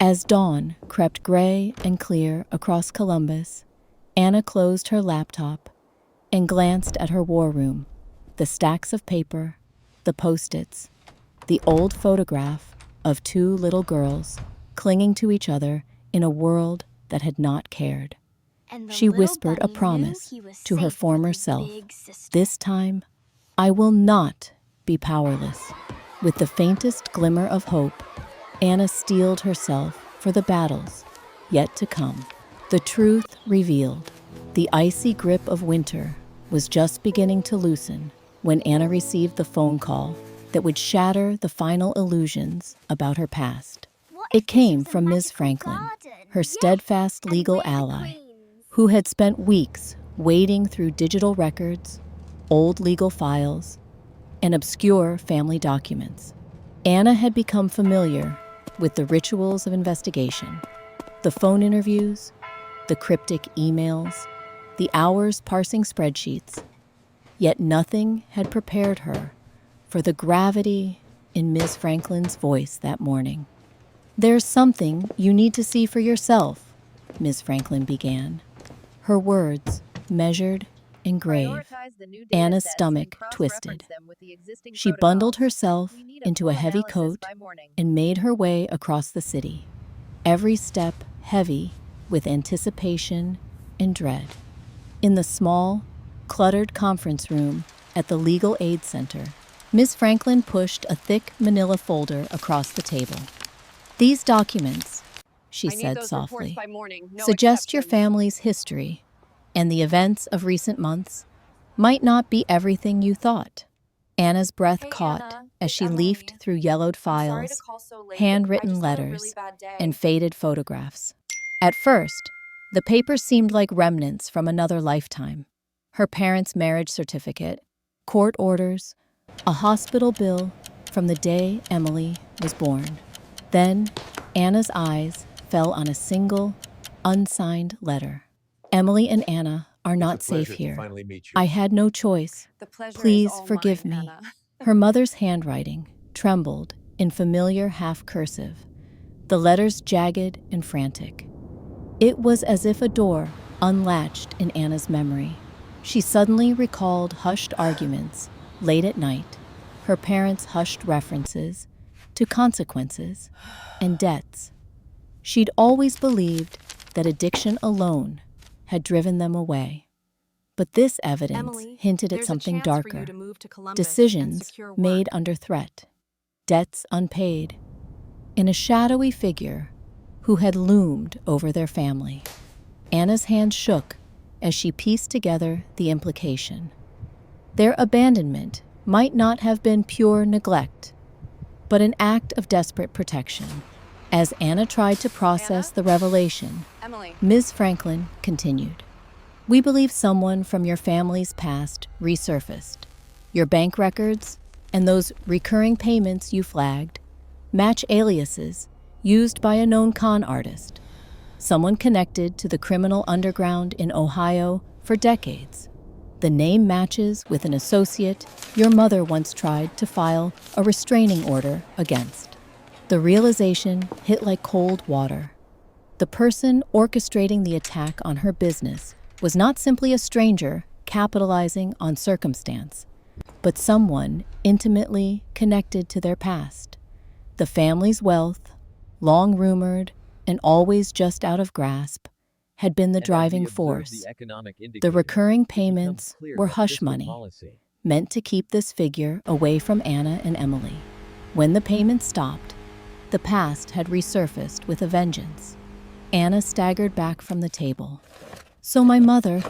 As dawn crept gray and clear across Columbus, Anna closed her laptop and glanced at her war room, the stacks of paper, the Post-its, the old photograph of two little girls clinging to each other in a world that had not cared. She whispered a promise to her former self. This time, I will not be powerless. With the faintest glimmer of hope, Anna steeled herself for the battles yet to come. The truth revealed. The icy grip of winter was just beginning to loosen when Anna received the phone call that would shatter the final illusions about her past. It came from Ms. Franklin, her steadfast legal ally, who had spent weeks wading through digital records, old legal files, and obscure family documents. Anna had become familiar with the rituals of investigation, the phone interviews, the cryptic emails, the hours parsing spreadsheets. Yet nothing had prepared her for the gravity in Ms. Franklin's voice that morning. "There's something you need to see for yourself," Ms. Franklin began, her words measured and grave. Anna's stomach twisted. She bundled herself into a heavy coat and made her way across the city, every step heavy with anticipation and dread. In the small, cluttered conference room at the Legal Aid Center, Ms. Franklin pushed a thick manila folder across the table. "These documents," she said softly, "suggest your family's history, and the events of recent months might not be everything you thought." Anna's breath caught as she leafed through yellowed files, handwritten letters, and faded photographs. At first, the paper seemed like remnants from another lifetime. Her parents' marriage certificate, court orders, a hospital bill from the day Emily was born. Then, Anna's eyes fell on a single, unsigned letter. Emily and Anna are not safe here. I had no choice. Please forgive me. Her mother's handwriting trembled in familiar half-cursive, the letters jagged and frantic. It was as if a door unlatched in Anna's memory. She suddenly recalled hushed arguments late at night, her parents' hushed references to consequences and debts. She'd always believed that addiction alone had driven them away. But this evidence hinted at something darker. Decisions made under threat, debts unpaid, and a shadowy figure who had loomed over their family. Anna's hand shook as she pieced together the implication. Their abandonment might not have been pure neglect, but an act of desperate protection. As Anna tried to process the revelation, Ms. Franklin continued. We believe someone from your family's past resurfaced. Your bank records and those recurring payments you flagged match aliases used by a known con artist, someone connected to the criminal underground in Ohio for decades. The name matches with an associate your mother once tried to file a restraining order against. The realization hit like cold water. The person orchestrating the attack on her business was not simply a stranger capitalizing on circumstance, but someone intimately connected to their past. The family's wealth, long rumored and always just out of grasp, had been the driving force. The recurring payments were hush money, meant to keep this figure away from Anna and Emily. When the payments stopped, the past had resurfaced with a vengeance. Anna staggered back from the table. So my mother,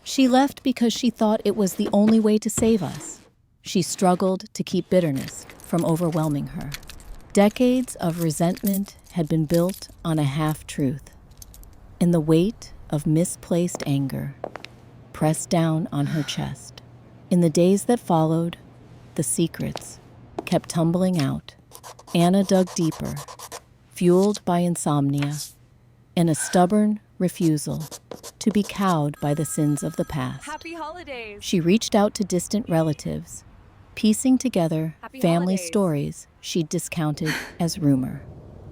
she left because she thought it was the only way to save us. She struggled to keep bitterness from overwhelming her. Decades of resentment had been built on a half-truth, and the weight of misplaced anger pressed down on her chest. In the days that followed, the secrets kept tumbling out. Anna dug deeper, fueled by insomnia and a stubborn refusal to be cowed by the sins of the past. Happy holidays! She reached out to distant relatives, piecing together family stories she'd discounted as rumor.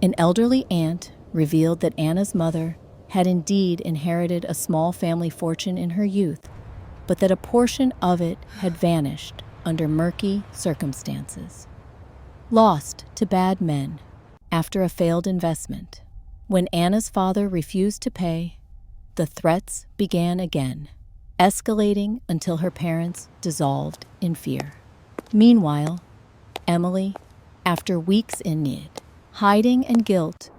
An elderly aunt revealed that Anna's mother had indeed inherited a small family fortune in her youth, but that a portion of it had vanished under murky circumstances. Lost to bad men after a failed investment. When Anna's father refused to pay, the threats began again, escalating until her parents dissolved in fear. Meanwhile, Emily, after weeks in need, hiding and guilt,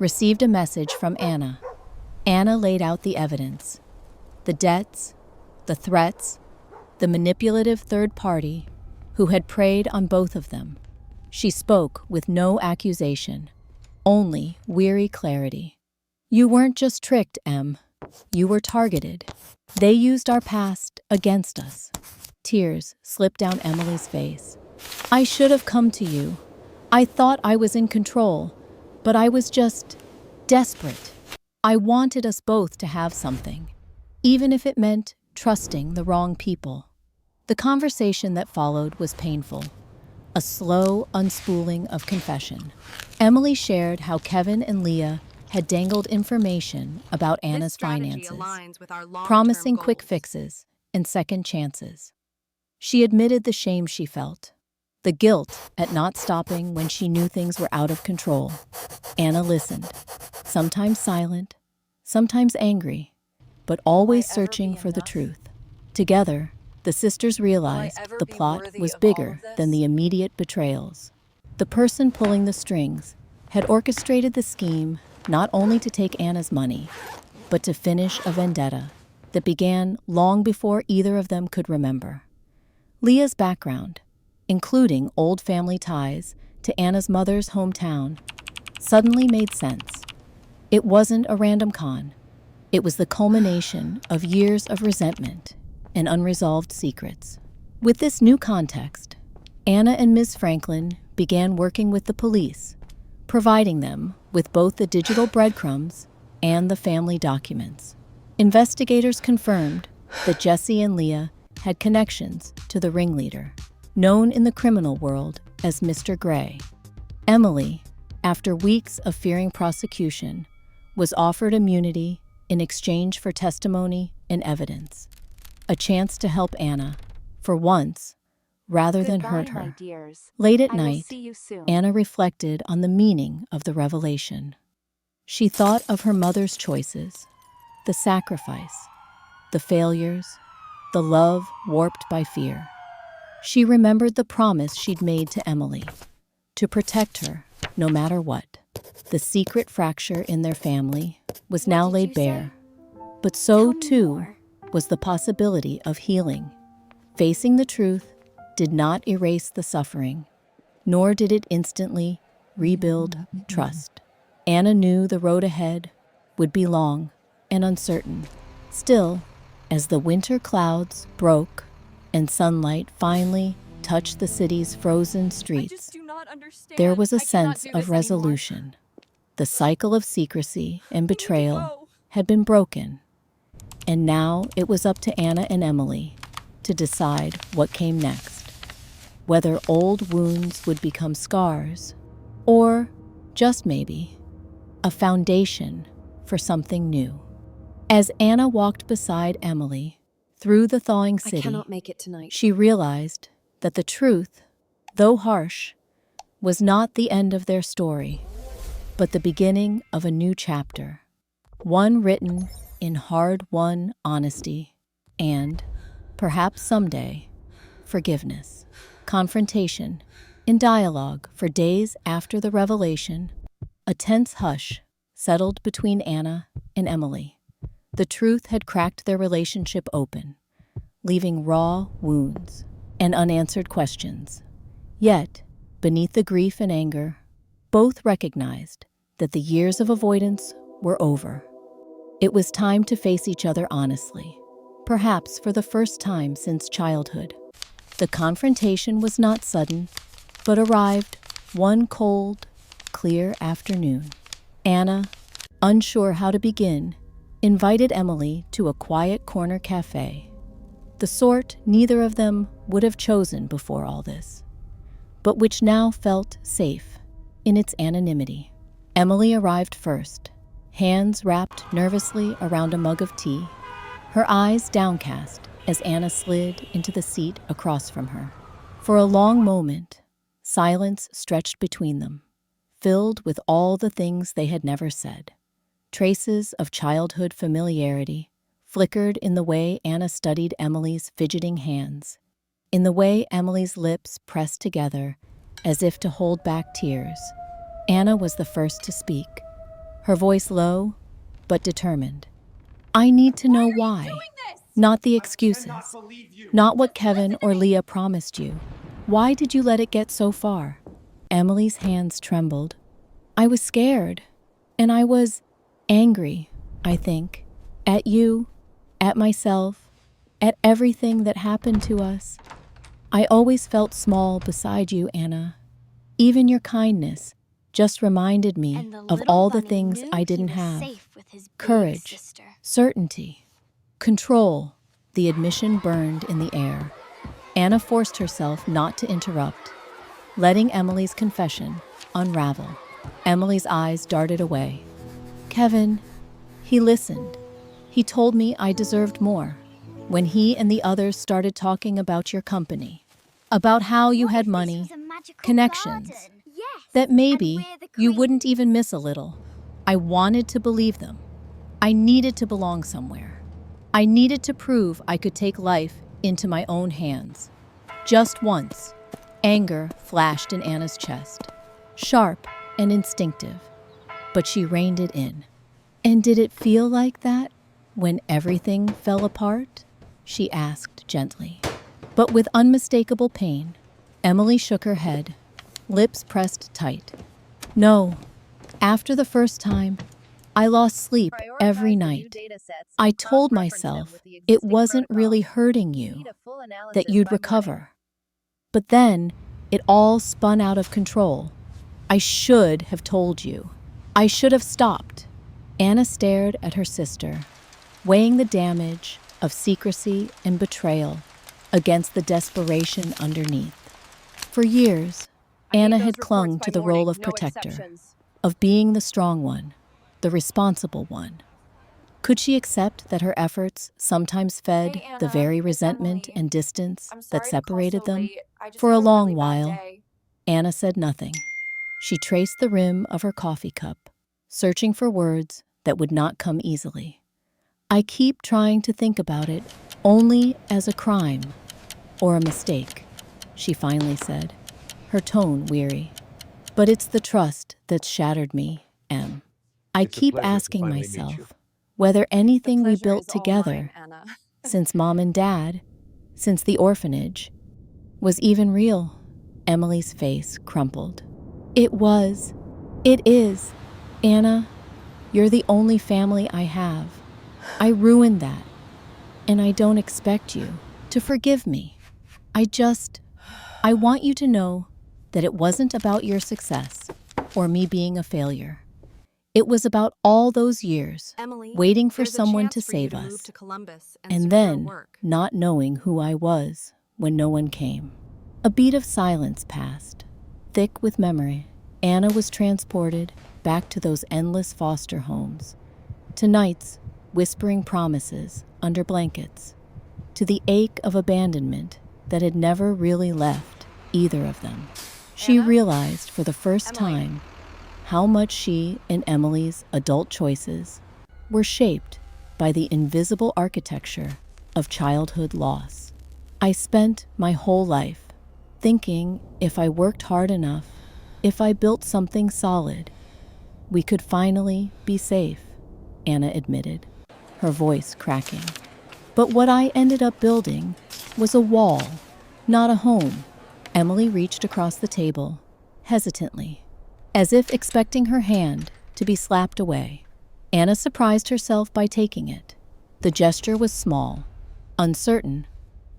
received a message from Anna. Anna laid out the evidence, the debts, the threats, the manipulative third party who had preyed on both of them. She spoke with no accusation, only weary clarity. You weren't just tricked, Em. You were targeted. They used our past against us. Tears slipped down Emily's face. I should have come to you. I thought I was in control, but I was just desperate. I wanted us both to have something, even if it meant trusting the wrong people. The conversation that followed was painful, a slow unspooling of confession. Emily shared how Kevin and Leah had dangled information about Anna's finances, promising quick fixes and second chances. She admitted the shame she felt, the guilt at not stopping when she knew things were out of control. Anna listened, sometimes silent, sometimes angry, but always searching for the truth. Together, the sisters realized the plot was bigger than the immediate betrayals. The person pulling the strings had orchestrated the scheme not only to take Anna's money, but to finish a vendetta that began long before either of them could remember. Leah's background, including old family ties to Anna's mother's hometown, suddenly made sense. It wasn't a random con. It was the culmination of years of resentment and unresolved secrets. With this new context, Anna and Ms. Franklin began working with the police, providing them with both the digital breadcrumbs and the family documents. Investigators confirmed that Jesse and Leah had connections to the ringleader, known in the criminal world as Mr. Gray. Emily, after weeks of fearing prosecution, was offered immunity in exchange for testimony and evidence, a chance to help Anna, for once, rather than hurt her. Late at night, Anna reflected on the meaning of the revelation. She thought of her mother's choices, the sacrifice, the failures, the love warped by fear. She remembered the promise she'd made to Emily, to protect her no matter what. The secret fracture in their family was now laid bare, but so too was the possibility of healing. Facing the truth did not erase the suffering, nor did it instantly rebuild trust. Anna knew the road ahead would be long and uncertain. Still, as the winter clouds broke and sunlight finally touched the city's frozen streets, there was a sense of resolution. The cycle of secrecy and betrayal had been broken, and now it was up to Anna and Emily to decide what came next. Whether old wounds would become scars, or, just maybe, a foundation for something new. As Anna walked beside Emily through the thawing city, I cannot make it tonight. She realized that the truth, though harsh, was not the end of their story, but the beginning of a new chapter, one written in hard-won honesty and, perhaps someday, forgiveness. Confrontation, in dialogue for days after the revelation, a tense hush settled between Anna and Emily. The truth had cracked their relationship open, leaving raw wounds and unanswered questions. Yet, beneath the grief and anger, both recognized that the years of avoidance were over. It was time to face each other honestly, perhaps for the first time since childhood. The confrontation was not sudden, but arrived one cold, clear afternoon. Anna, unsure how to begin, invited Emily to a quiet corner cafe, the sort neither of them would have chosen before all this, but which now felt safe in its anonymity. Emily arrived first, hands wrapped nervously around a mug of tea, her eyes downcast as Anna slid into the seat across from her. For a long moment, silence stretched between them, filled with all the things they had never said. Traces of childhood familiarity flickered in the way Anna studied Emily's fidgeting hands, in the way Emily's lips pressed together as if to hold back tears. Anna was the first to speak, her voice low but determined. "I need to know why. Not the excuses, not what Kevin or Leah promised you. Why did you let it get so far?" Emily's hands trembled. "I was scared, and I was angry, I think, at you, at myself, at everything that happened to us. I always felt small beside you, Anna. Even your kindness just reminded me of all the things I didn't have. Courage, certainty, control." The admission burned in the air. Anna forced herself not to interrupt, letting Emily's confession unravel. Emily's eyes darted away. "Kevin, he listened. He told me I deserved more. When he and the others started talking about your company, about how you had money, connections, that maybe you wouldn't even miss a little. I wanted to believe them. I needed to belong somewhere. I needed to prove I could take life into my own hands." Just once, anger flashed in Anna's chest, sharp and instinctive, but she reined it in. "And did it feel like that when everything fell apart?" she asked gently. But with unmistakable pain, Emily shook her head, lips pressed tight. No, after the first time, I lost sleep every night. I told myself it wasn't really hurting you, that you'd recover. But then, it all spun out of control. I should have told you. I should have stopped. Anna stared at her sister, weighing the damage of secrecy and betrayal against the desperation underneath. For years, Anna had clung to the role of protector, of being the strong one, the responsible one. Could she accept that her efforts sometimes fed the very resentment and distance that separated them? For a long while, Anna said nothing. She traced the rim of her coffee cup, searching for words that would not come easily. I keep trying to think about it only as a crime or a mistake, she finally said, her tone weary. But it's the trust that's shattered me, Em. I keep asking myself whether anything we built together, since Mom and Dad, since the orphanage, was even real. Emily's face crumpled. It was. It is. Anna, you're the only family I have. I ruined that, and I don't expect you to forgive me. I want you to know that it wasn't about your success or me being a failure. It was about all those years waiting for someone to save us, and then not knowing who I was when no one came. A beat of silence passed, thick with memory. Anna was transported back to those endless foster homes, to nights whispering promises under blankets, to the ache of abandonment that had never really left either of them. She realized for the first time how much she and Emily's adult choices were shaped by the invisible architecture of childhood loss. I spent my whole life thinking if I worked hard enough, if I built something solid, we could finally be safe, Anna admitted, her voice cracking. But what I ended up building was a wall, not a home. Emily reached across the table, hesitantly, as if expecting her hand to be slapped away. Anna surprised herself by taking it. The gesture was small, uncertain,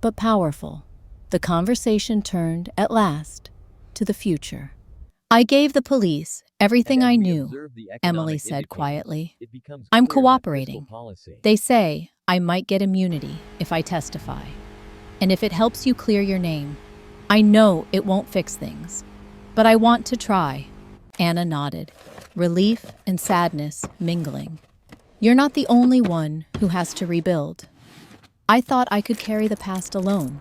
but powerful. The conversation turned, at last, to the future. I gave the police everything I knew, Emily said quietly. I'm cooperating. They say I might get immunity if I testify. And if it helps you clear your name, I know it won't fix things, but I want to try. Anna nodded, relief and sadness mingling. You're not the only one who has to rebuild. I thought I could carry the past alone,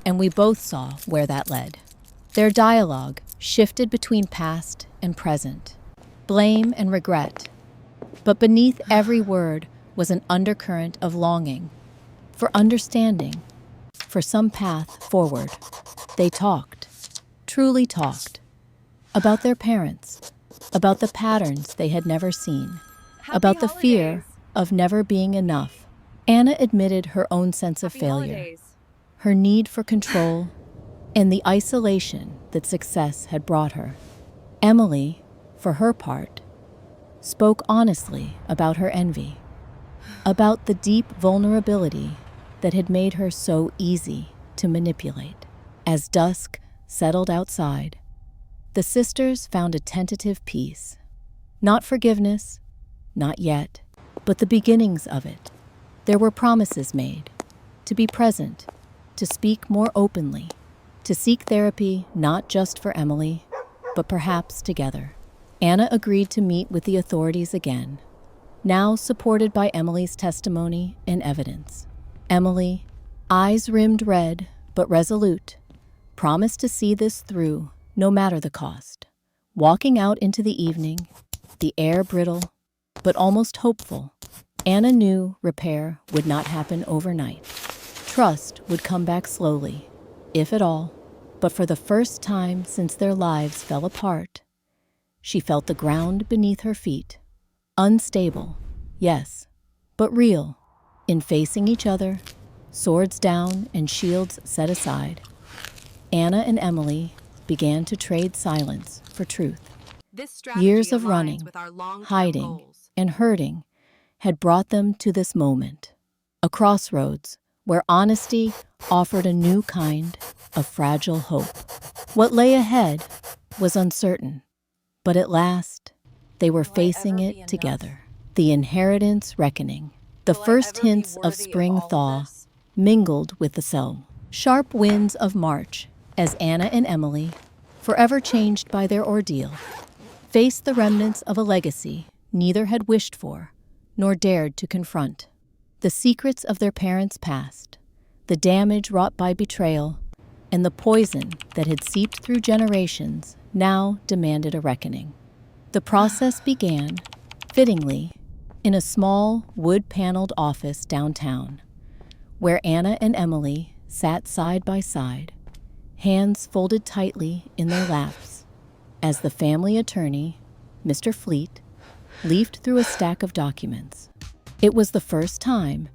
and we both saw where that led. Their dialogue shifted between past and present, blame and regret. But beneath every word was an undercurrent of longing, for understanding, for some path forward. They talked, truly talked, about their parents, about the patterns they had never seen, about the fear of never being enough. Anna admitted her own sense of failure, her need for control, and the isolation that success had brought her. Emily, for her part, spoke honestly about her envy, about the deep vulnerability that had made her so easy to manipulate. As dusk settled outside, the sisters found a tentative peace. Not forgiveness, not yet, but the beginnings of it. There were promises made, to be present, to speak more openly, to seek therapy not just for Emily, but perhaps together. Anna agreed to meet with the authorities again, now supported by Emily's testimony and evidence. Emily, eyes rimmed red but resolute, promised to see this through no matter the cost. Walking out into the evening, the air brittle but almost hopeful, Anna knew repair would not happen overnight. Trust would come back slowly, if at all, but for the first time since their lives fell apart, she felt the ground beneath her feet. Unstable, yes, but real. In facing each other, swords down and shields set aside, Anna and Emily began to trade silence for truth. This strategy Years of aligns running, with our long-term hiding, goals. and hurting had brought them to this moment, a crossroads where honesty offered a new kind of fragile hope. What lay ahead was uncertain, but at last, they were facing it together. The inheritance reckoning. The first hints of spring thaw mingled with the soul. Sharp winds of March as Anna and Emily, forever changed by their ordeal, faced the remnants of a legacy neither had wished for nor dared to confront. The secrets of their parents' past, the damage wrought by betrayal, and the poison that had seeped through generations now demanded a reckoning. The process began, fittingly, in a small, wood-paneled office downtown, where Anna and Emily sat side by side, hands folded tightly in their laps, as the family attorney, Mr. Fleet, leafed through a stack of documents. It was the first time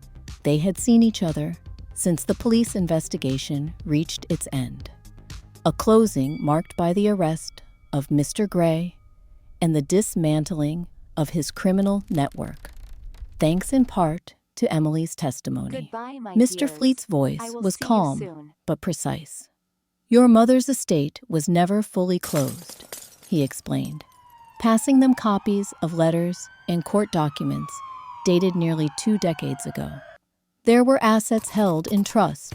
they had seen each other since the police investigation reached its end. A closing marked by the arrest of Mr. Gray and the dismantling of his criminal network, thanks in part to Emily's testimony. Goodbye, my Mr. dears. Fleet's voice I will was see you calm soon. but precise. "Your mother's estate was never fully closed," he explained, passing them copies of letters and court documents dated nearly 2 decades ago. There were assets held in trust,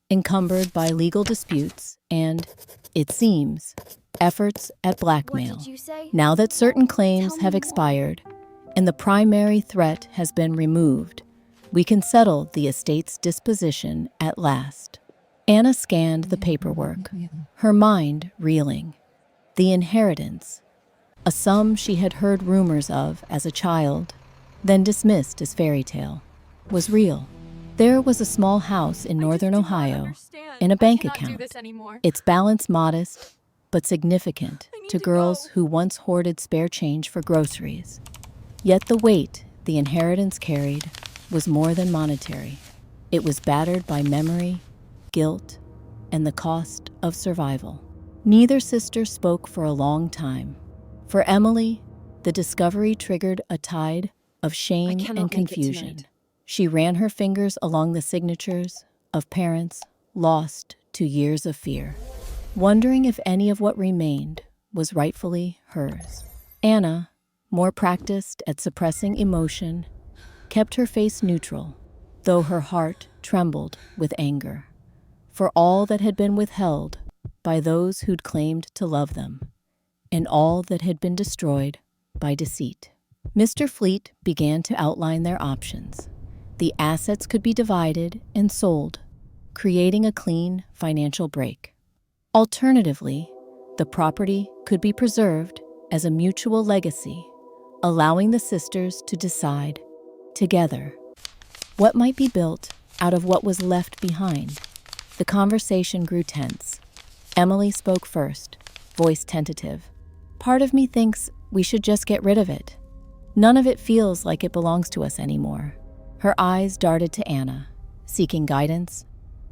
encumbered by legal disputes and, it seems, efforts at blackmail. What did you say? Now that certain claims Tell me have more. expired and the primary threat has been removed, we can settle the estate's disposition at last. Anna scanned the paperwork, her mind reeling. The inheritance, a sum she had heard rumors of as a child, then dismissed as fairy tale, was real. There was a small house in northern Ohio and a bank account, its balance modest but significant to girls who once hoarded spare change for groceries. Yet the weight the inheritance carried was more than monetary. It was battered by memory, guilt, and the cost of survival. Neither sister spoke for a long time. For Emily, the discovery triggered a tide of shame and confusion. She ran her fingers along the signatures of parents lost to years of fear, wondering if any of what remained was rightfully hers. Anna, more practiced at suppressing emotion, kept her face neutral, though her heart trembled with anger for all that had been withheld by those who'd claimed to love them, and all that had been destroyed by deceit. Mr. Fleet began to outline their options. The assets could be divided and sold, creating a clean financial break. Alternatively, the property could be preserved as a mutual legacy, allowing the sisters to decide, together, what might be built out of what was left behind. The conversation grew tense. Emily spoke first, voice tentative. "Part of me thinks we should just get rid of it. None of it feels like it belongs to us anymore." Her eyes darted to Anna, seeking guidance,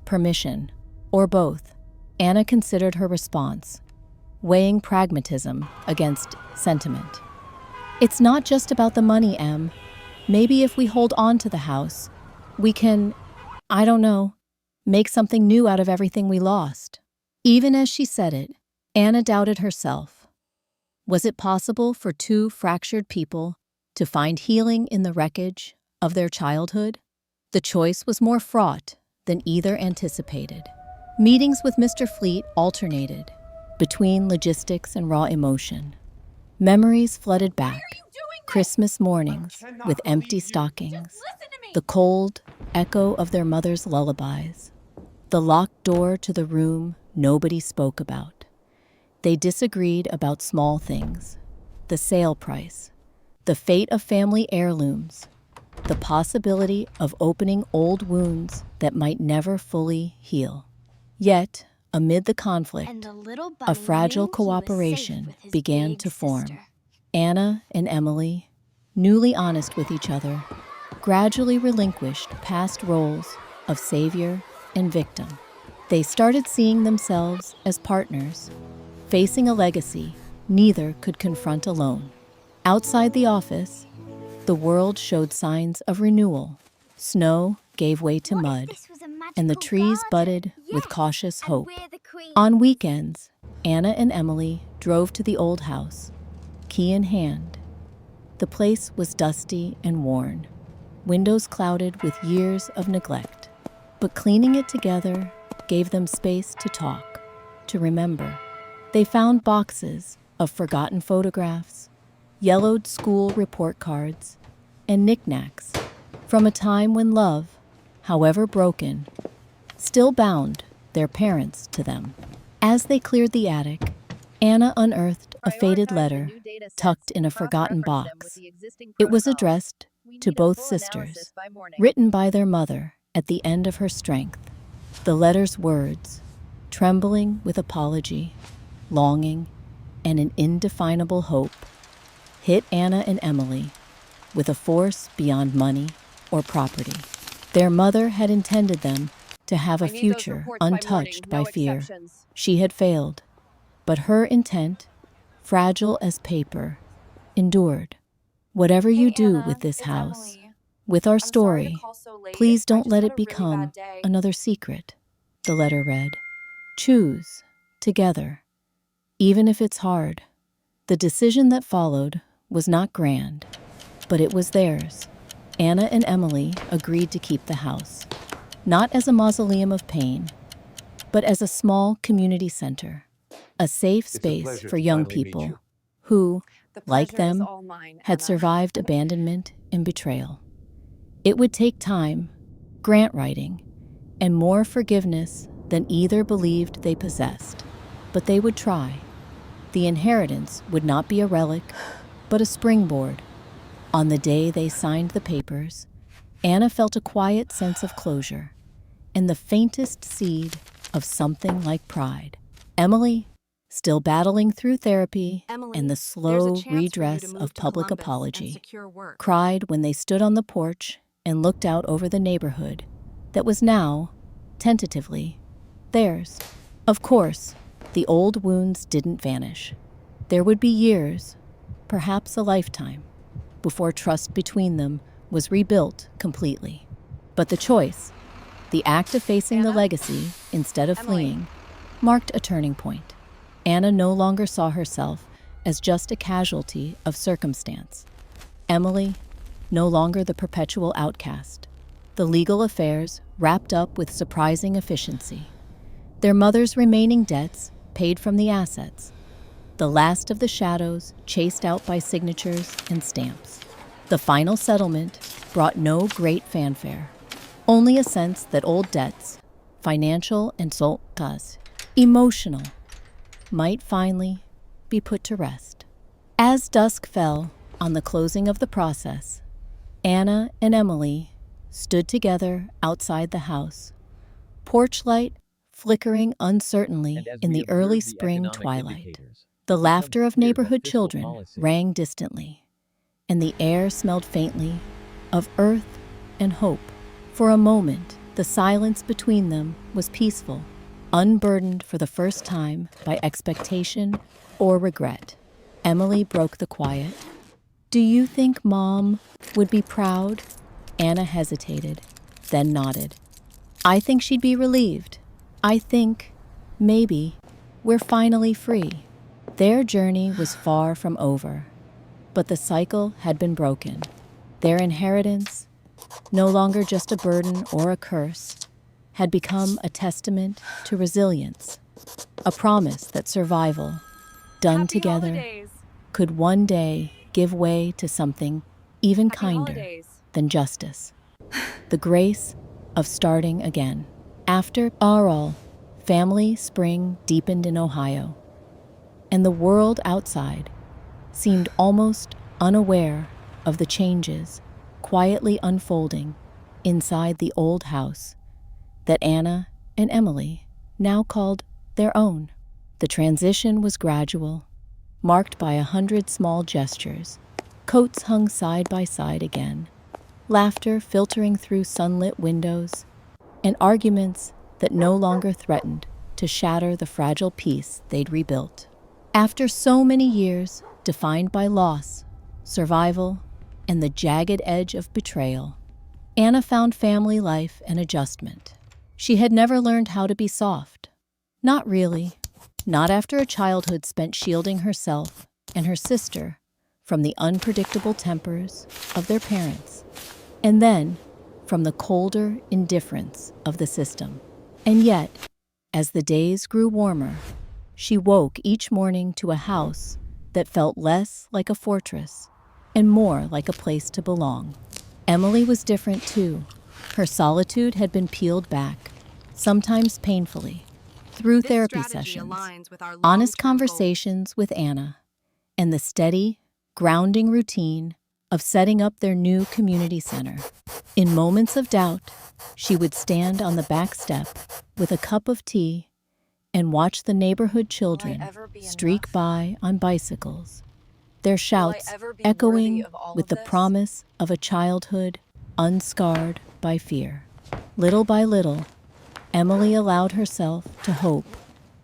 permission, or both. Anna considered her response, weighing pragmatism against sentiment. "It's not just about the money, Em. Maybe if we hold on to the house, we can, I don't know, make something new out of everything we lost." Even as she said it, Anna doubted herself. Was it possible for two fractured people to find healing in the wreckage of their childhood? The choice was more fraught than either anticipated. Meetings with Mr. Fleet alternated between logistics and raw emotion. Memories flooded back. Christmas mornings with empty stockings, the cold echo of their mother's lullabies, the locked door to the room nobody spoke about. They disagreed about small things, the sale price, the fate of family heirlooms, the possibility of opening old wounds that might never fully heal. Yet, amid the conflict, a fragile cooperation began to form. Anna and Emily, newly honest with each other, gradually relinquished past roles of savior and victim. They started seeing themselves as partners, facing a legacy neither could confront alone. Outside the office, the world showed signs of renewal. Snow gave way to mud, and the trees budded with cautious hope. On weekends, Anna and Emily drove to the old house, key in hand. The place was dusty and worn, windows clouded with years of neglect. But cleaning it together gave them space to talk, to remember. They found boxes of forgotten photographs, yellowed school report cards, and knickknacks from a time when love, however broken, still bound their parents to them. As they cleared the attic, Anna unearthed a faded letter tucked in a forgotten box. It was addressed to both sisters, written by their mother at the end of her strength. The letter's words, trembling with apology, longing, and an indefinable hope, hit Anna and Emily with a force beyond money or property. Their mother had intended them to have a future untouched by fear. She had failed, but her intent, fragile as paper, endured. Whatever you do with this house, with our story, please don't let it become another secret. The letter read, "Choose, together, even if it's hard." The decision that followed was not grand, but it was theirs. Anna and Emily agreed to keep the house, not as a mausoleum of pain, but as a small community center, a safe space for young people who, like them, had survived abandonment and betrayal. It would take time, grant writing, and more forgiveness than either believed they possessed, but they would try. The inheritance would not be a relic, but a springboard. On the day they signed the papers, Anna felt a quiet sense of closure and the faintest seed of something like pride. Emily, still battling through therapy and the slow redress of public apology, cried when they stood on the porch and looked out over the neighborhood that was now, tentatively, theirs. Of course, the old wounds didn't vanish. There would be years, perhaps a lifetime, before trust between them was rebuilt completely. But the choice, the act of facing the legacy instead of fleeing, marked a turning point. Anna no longer saw herself as just a casualty of circumstance. Emily, no longer the perpetual outcast. The legal affairs wrapped up with surprising efficiency. Their mother's remaining debts paid from the assets. The last of the shadows chased out by signatures and stamps. The final settlement brought no great fanfare, only a sense that old debts, financial and emotional, might finally be put to rest. As dusk fell on the closing of the process, Anna and Emily stood together outside the house, porch light flickering uncertainly in the early spring twilight. The laughter of neighborhood children rang distantly, and the air smelled faintly of earth and hope. For a moment, the silence between them was peaceful, unburdened for the first time by expectation or regret. Emily broke the quiet. "Do you think Mom would be proud?" Anna hesitated, then nodded. "I think she'd be relieved. I think, maybe, we're finally free." Their journey was far from over, but the cycle had been broken. Their inheritance, no longer just a burden or a curse, had become a testament to resilience, a promise that survival, done together, could one day give way to something even kinder than justice. The grace of starting again. After all, family spring deepened in Ohio, and the world outside seemed almost unaware of the changes quietly unfolding inside the old house that Anna and Emily now called their own. The transition was gradual, marked by 100 small gestures, coats hung side by side again, laughter filtering through sunlit windows, and arguments that no longer threatened to shatter the fragile peace they'd rebuilt. After so many years defined by loss, survival, and the jagged edge of betrayal, Anna found family life an adjustment. She had never learned how to be soft. Not really. Not after a childhood spent shielding herself and her sister from the unpredictable tempers of their parents, and then from the colder indifference of the system. And yet, as the days grew warmer, she woke each morning to a house that felt less like a fortress and more like a place to belong. Emily was different too. Her solitude had been peeled back, sometimes painfully, through therapy sessions, honest conversations with Anna, and the steady, grounding routine of setting up their new community center. In moments of doubt, she would stand on the back step with a cup of tea and watch the neighborhood children streak by on bicycles, their shouts echoing with the promise of a childhood unscarred by fear. Little by little, Emily allowed herself to hope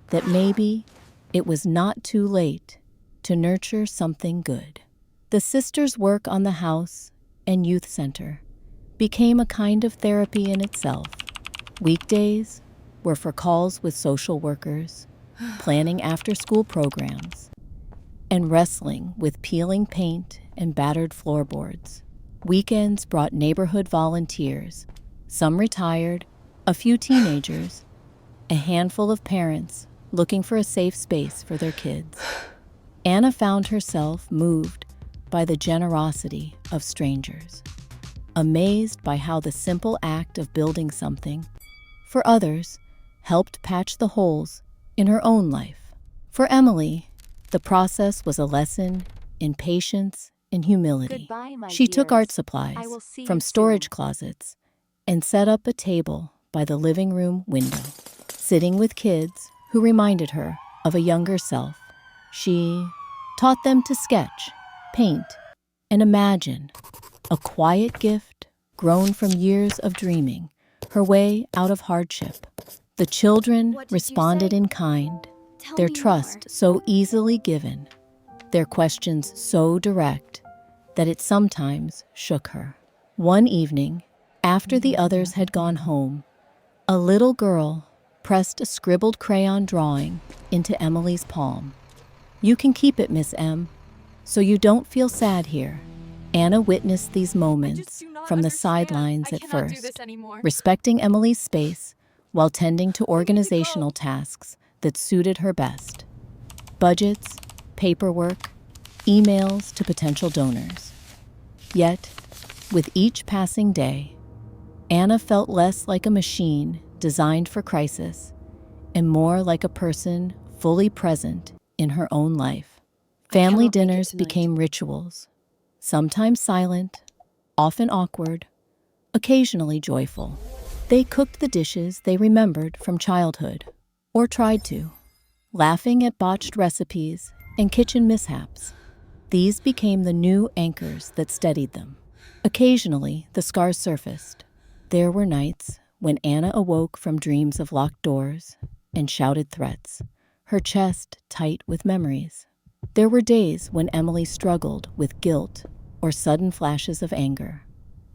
that maybe it was not too late to nurture something good. The sisters' work on the house and youth center became a kind of therapy in itself. Weekdays were for calls with social workers, planning after-school programs, and wrestling with peeling paint and battered floorboards. Weekends brought neighborhood volunteers, some retired, a few teenagers, a handful of parents looking for a safe space for their kids. Anna found herself moved by the generosity of strangers, amazed by how the simple act of building something, for others, helped patch the holes in her own life. For Emily, the process was a lesson in patience and humility. She took art supplies from storage closets and set up a table by the living room window. Sitting with kids who reminded her of a younger self, she taught them to sketch, paint, and imagine, a quiet gift grown from years of dreaming her way out of hardship. The children responded in kind, their trust so easily given, their questions so direct that it sometimes shook her. One evening, after the others had gone home, a little girl pressed a scribbled crayon drawing into Emily's palm. "You can keep it, Miss M, so you don't feel sad here." Anna witnessed these moments from the sidelines at first, respecting Emily's space while tending to organizational tasks that suited her best. Budgets, paperwork, emails to potential donors. Yet, with each passing day, Anna felt less like a machine designed for crisis and more like a person fully present in her own life. Family dinners became rituals, sometimes silent, often awkward, occasionally joyful. They cooked the dishes they remembered from childhood, or tried to, laughing at botched recipes and kitchen mishaps. These became the new anchors that steadied them. Occasionally, the scars surfaced. There were nights when Anna awoke from dreams of locked doors and shouted threats, her chest tight with memories. There were days when Emily struggled with guilt or sudden flashes of anger,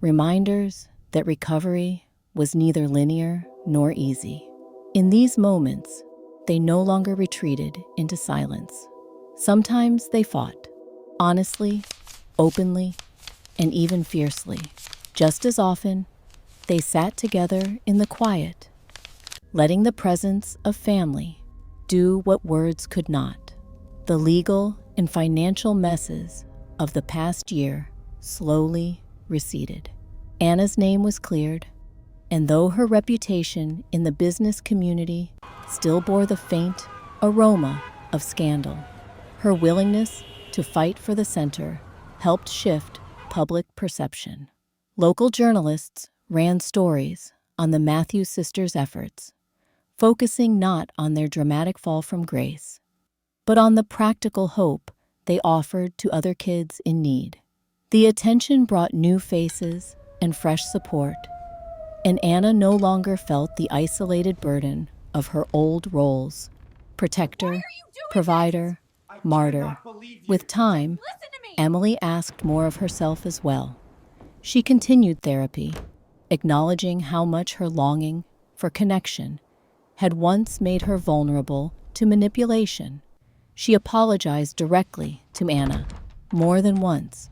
reminders that recovery was neither linear nor easy. In these moments, they no longer retreated into silence. Sometimes they fought, honestly, openly, and even fiercely. Just as often, they sat together in the quiet, letting the presence of family do what words could not. The legal and financial messes of the past year slowly receded. Anna's name was cleared, and though her reputation in the business community still bore the faint aroma of scandal, her willingness to fight for the center helped shift public perception. Local journalists ran stories on the Matthews sisters' efforts, focusing not on their dramatic fall from grace, but on the practical hope they offered to other kids in need. The attention brought new faces and fresh support, And Anna no longer felt the isolated burden of her old roles: protector, provider, martyr. With time, Emily asked more of herself as well. She continued therapy, acknowledging how much her longing for connection had once made her vulnerable to manipulation. She apologized directly to Anna, more than once,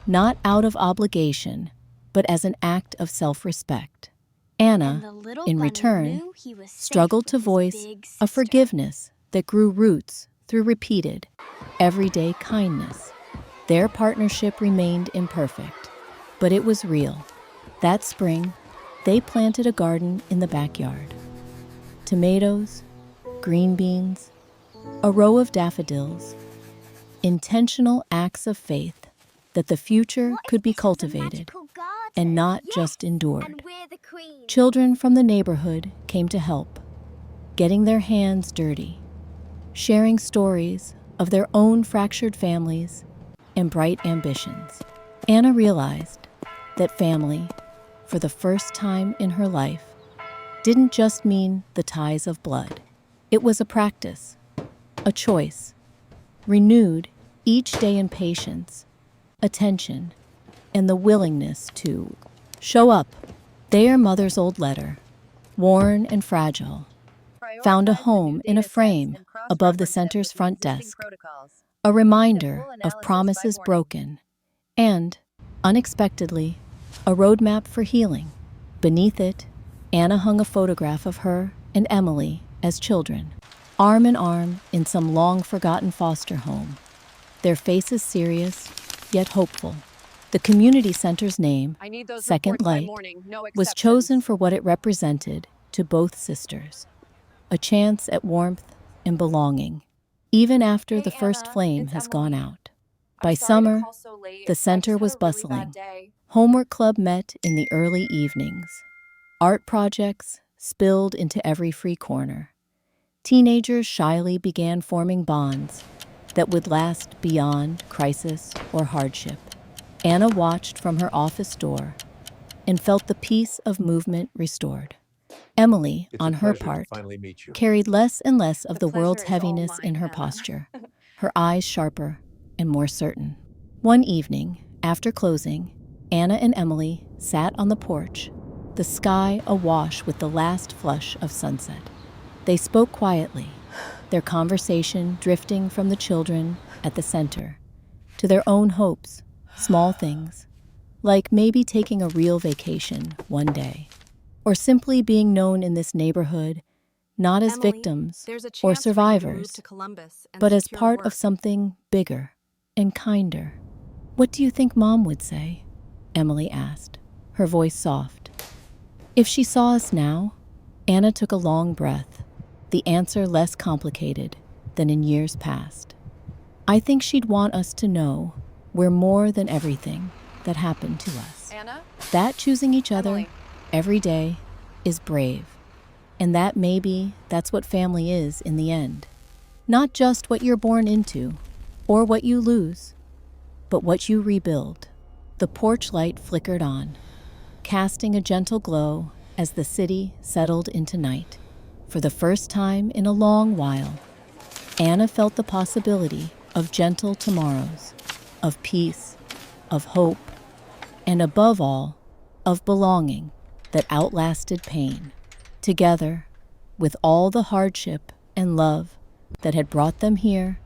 not out of obligation, but as an act of self-respect. Anna, in return, struggled to voice a forgiveness that grew roots through repeated, everyday kindness. Their partnership remained imperfect, but it was real. That spring, they planted a garden in the backyard. Tomatoes, green beans, a row of daffodils, intentional acts of faith that the future could be cultivated and not just endured. Children from the neighborhood came to help, getting their hands dirty, sharing stories of their own fractured families and bright ambitions. Anna realized that family, for the first time in her life, didn't just mean the ties of blood. It was a practice, a choice, renewed each day in patience, attention, and the willingness to show up. Their mother's old letter, worn and fragile, found a home in a frame above the center's front desk, a reminder of promises broken, and, unexpectedly, a roadmap for healing. Beneath it, Anna hung a photograph of her and Emily as children, arm in arm in some long-forgotten foster home, their faces serious, yet hopeful. The community center's name, Second Light, was chosen for what it represented to both sisters: a chance at warmth and belonging, even after the first flame has gone out. By summer, the center was bustling. Homework club met in the early evenings. Art projects spilled into every free corner. Teenagers shyly began forming bonds that would last beyond crisis or hardship. Anna watched from her office door and felt the peace of movement restored. Emily, on her part, carried less and less of the world's heaviness in her posture, her eyes sharper and more certain. One evening, after closing, Anna and Emily sat on the porch, the sky awash with the last flush of sunset. They spoke quietly, their conversation drifting from the children at the center to their own hopes, small things, like maybe taking a real vacation one day, or simply being known in this neighborhood not as victims or survivors, but as part of something bigger and kinder. "What do you think Mom would say?" Emily asked, her voice soft. If she saw us now, Anna took a long breath, the answer less complicated than in years past. "I think she'd want us to know we're more than everything that happened to us. Anna? That choosing each other Emily. every day is brave. And that maybe that's what family is in the end. Not just what you're born into or what you lose, but what you rebuild." The porch light flickered on, casting a gentle glow as the city settled into night. For the first time in a long while, Anna felt the possibility of gentle tomorrows, of peace, of hope, and above all, of belonging that outlasted pain. Together, with all the hardship and love that had brought them here,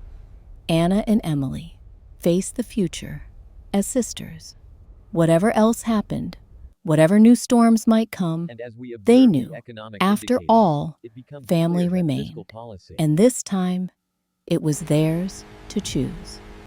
Anna and Emily faced the future as sisters. Whatever else happened, whatever new storms might come, they knew, after all, family remained. And this time, it was theirs to choose.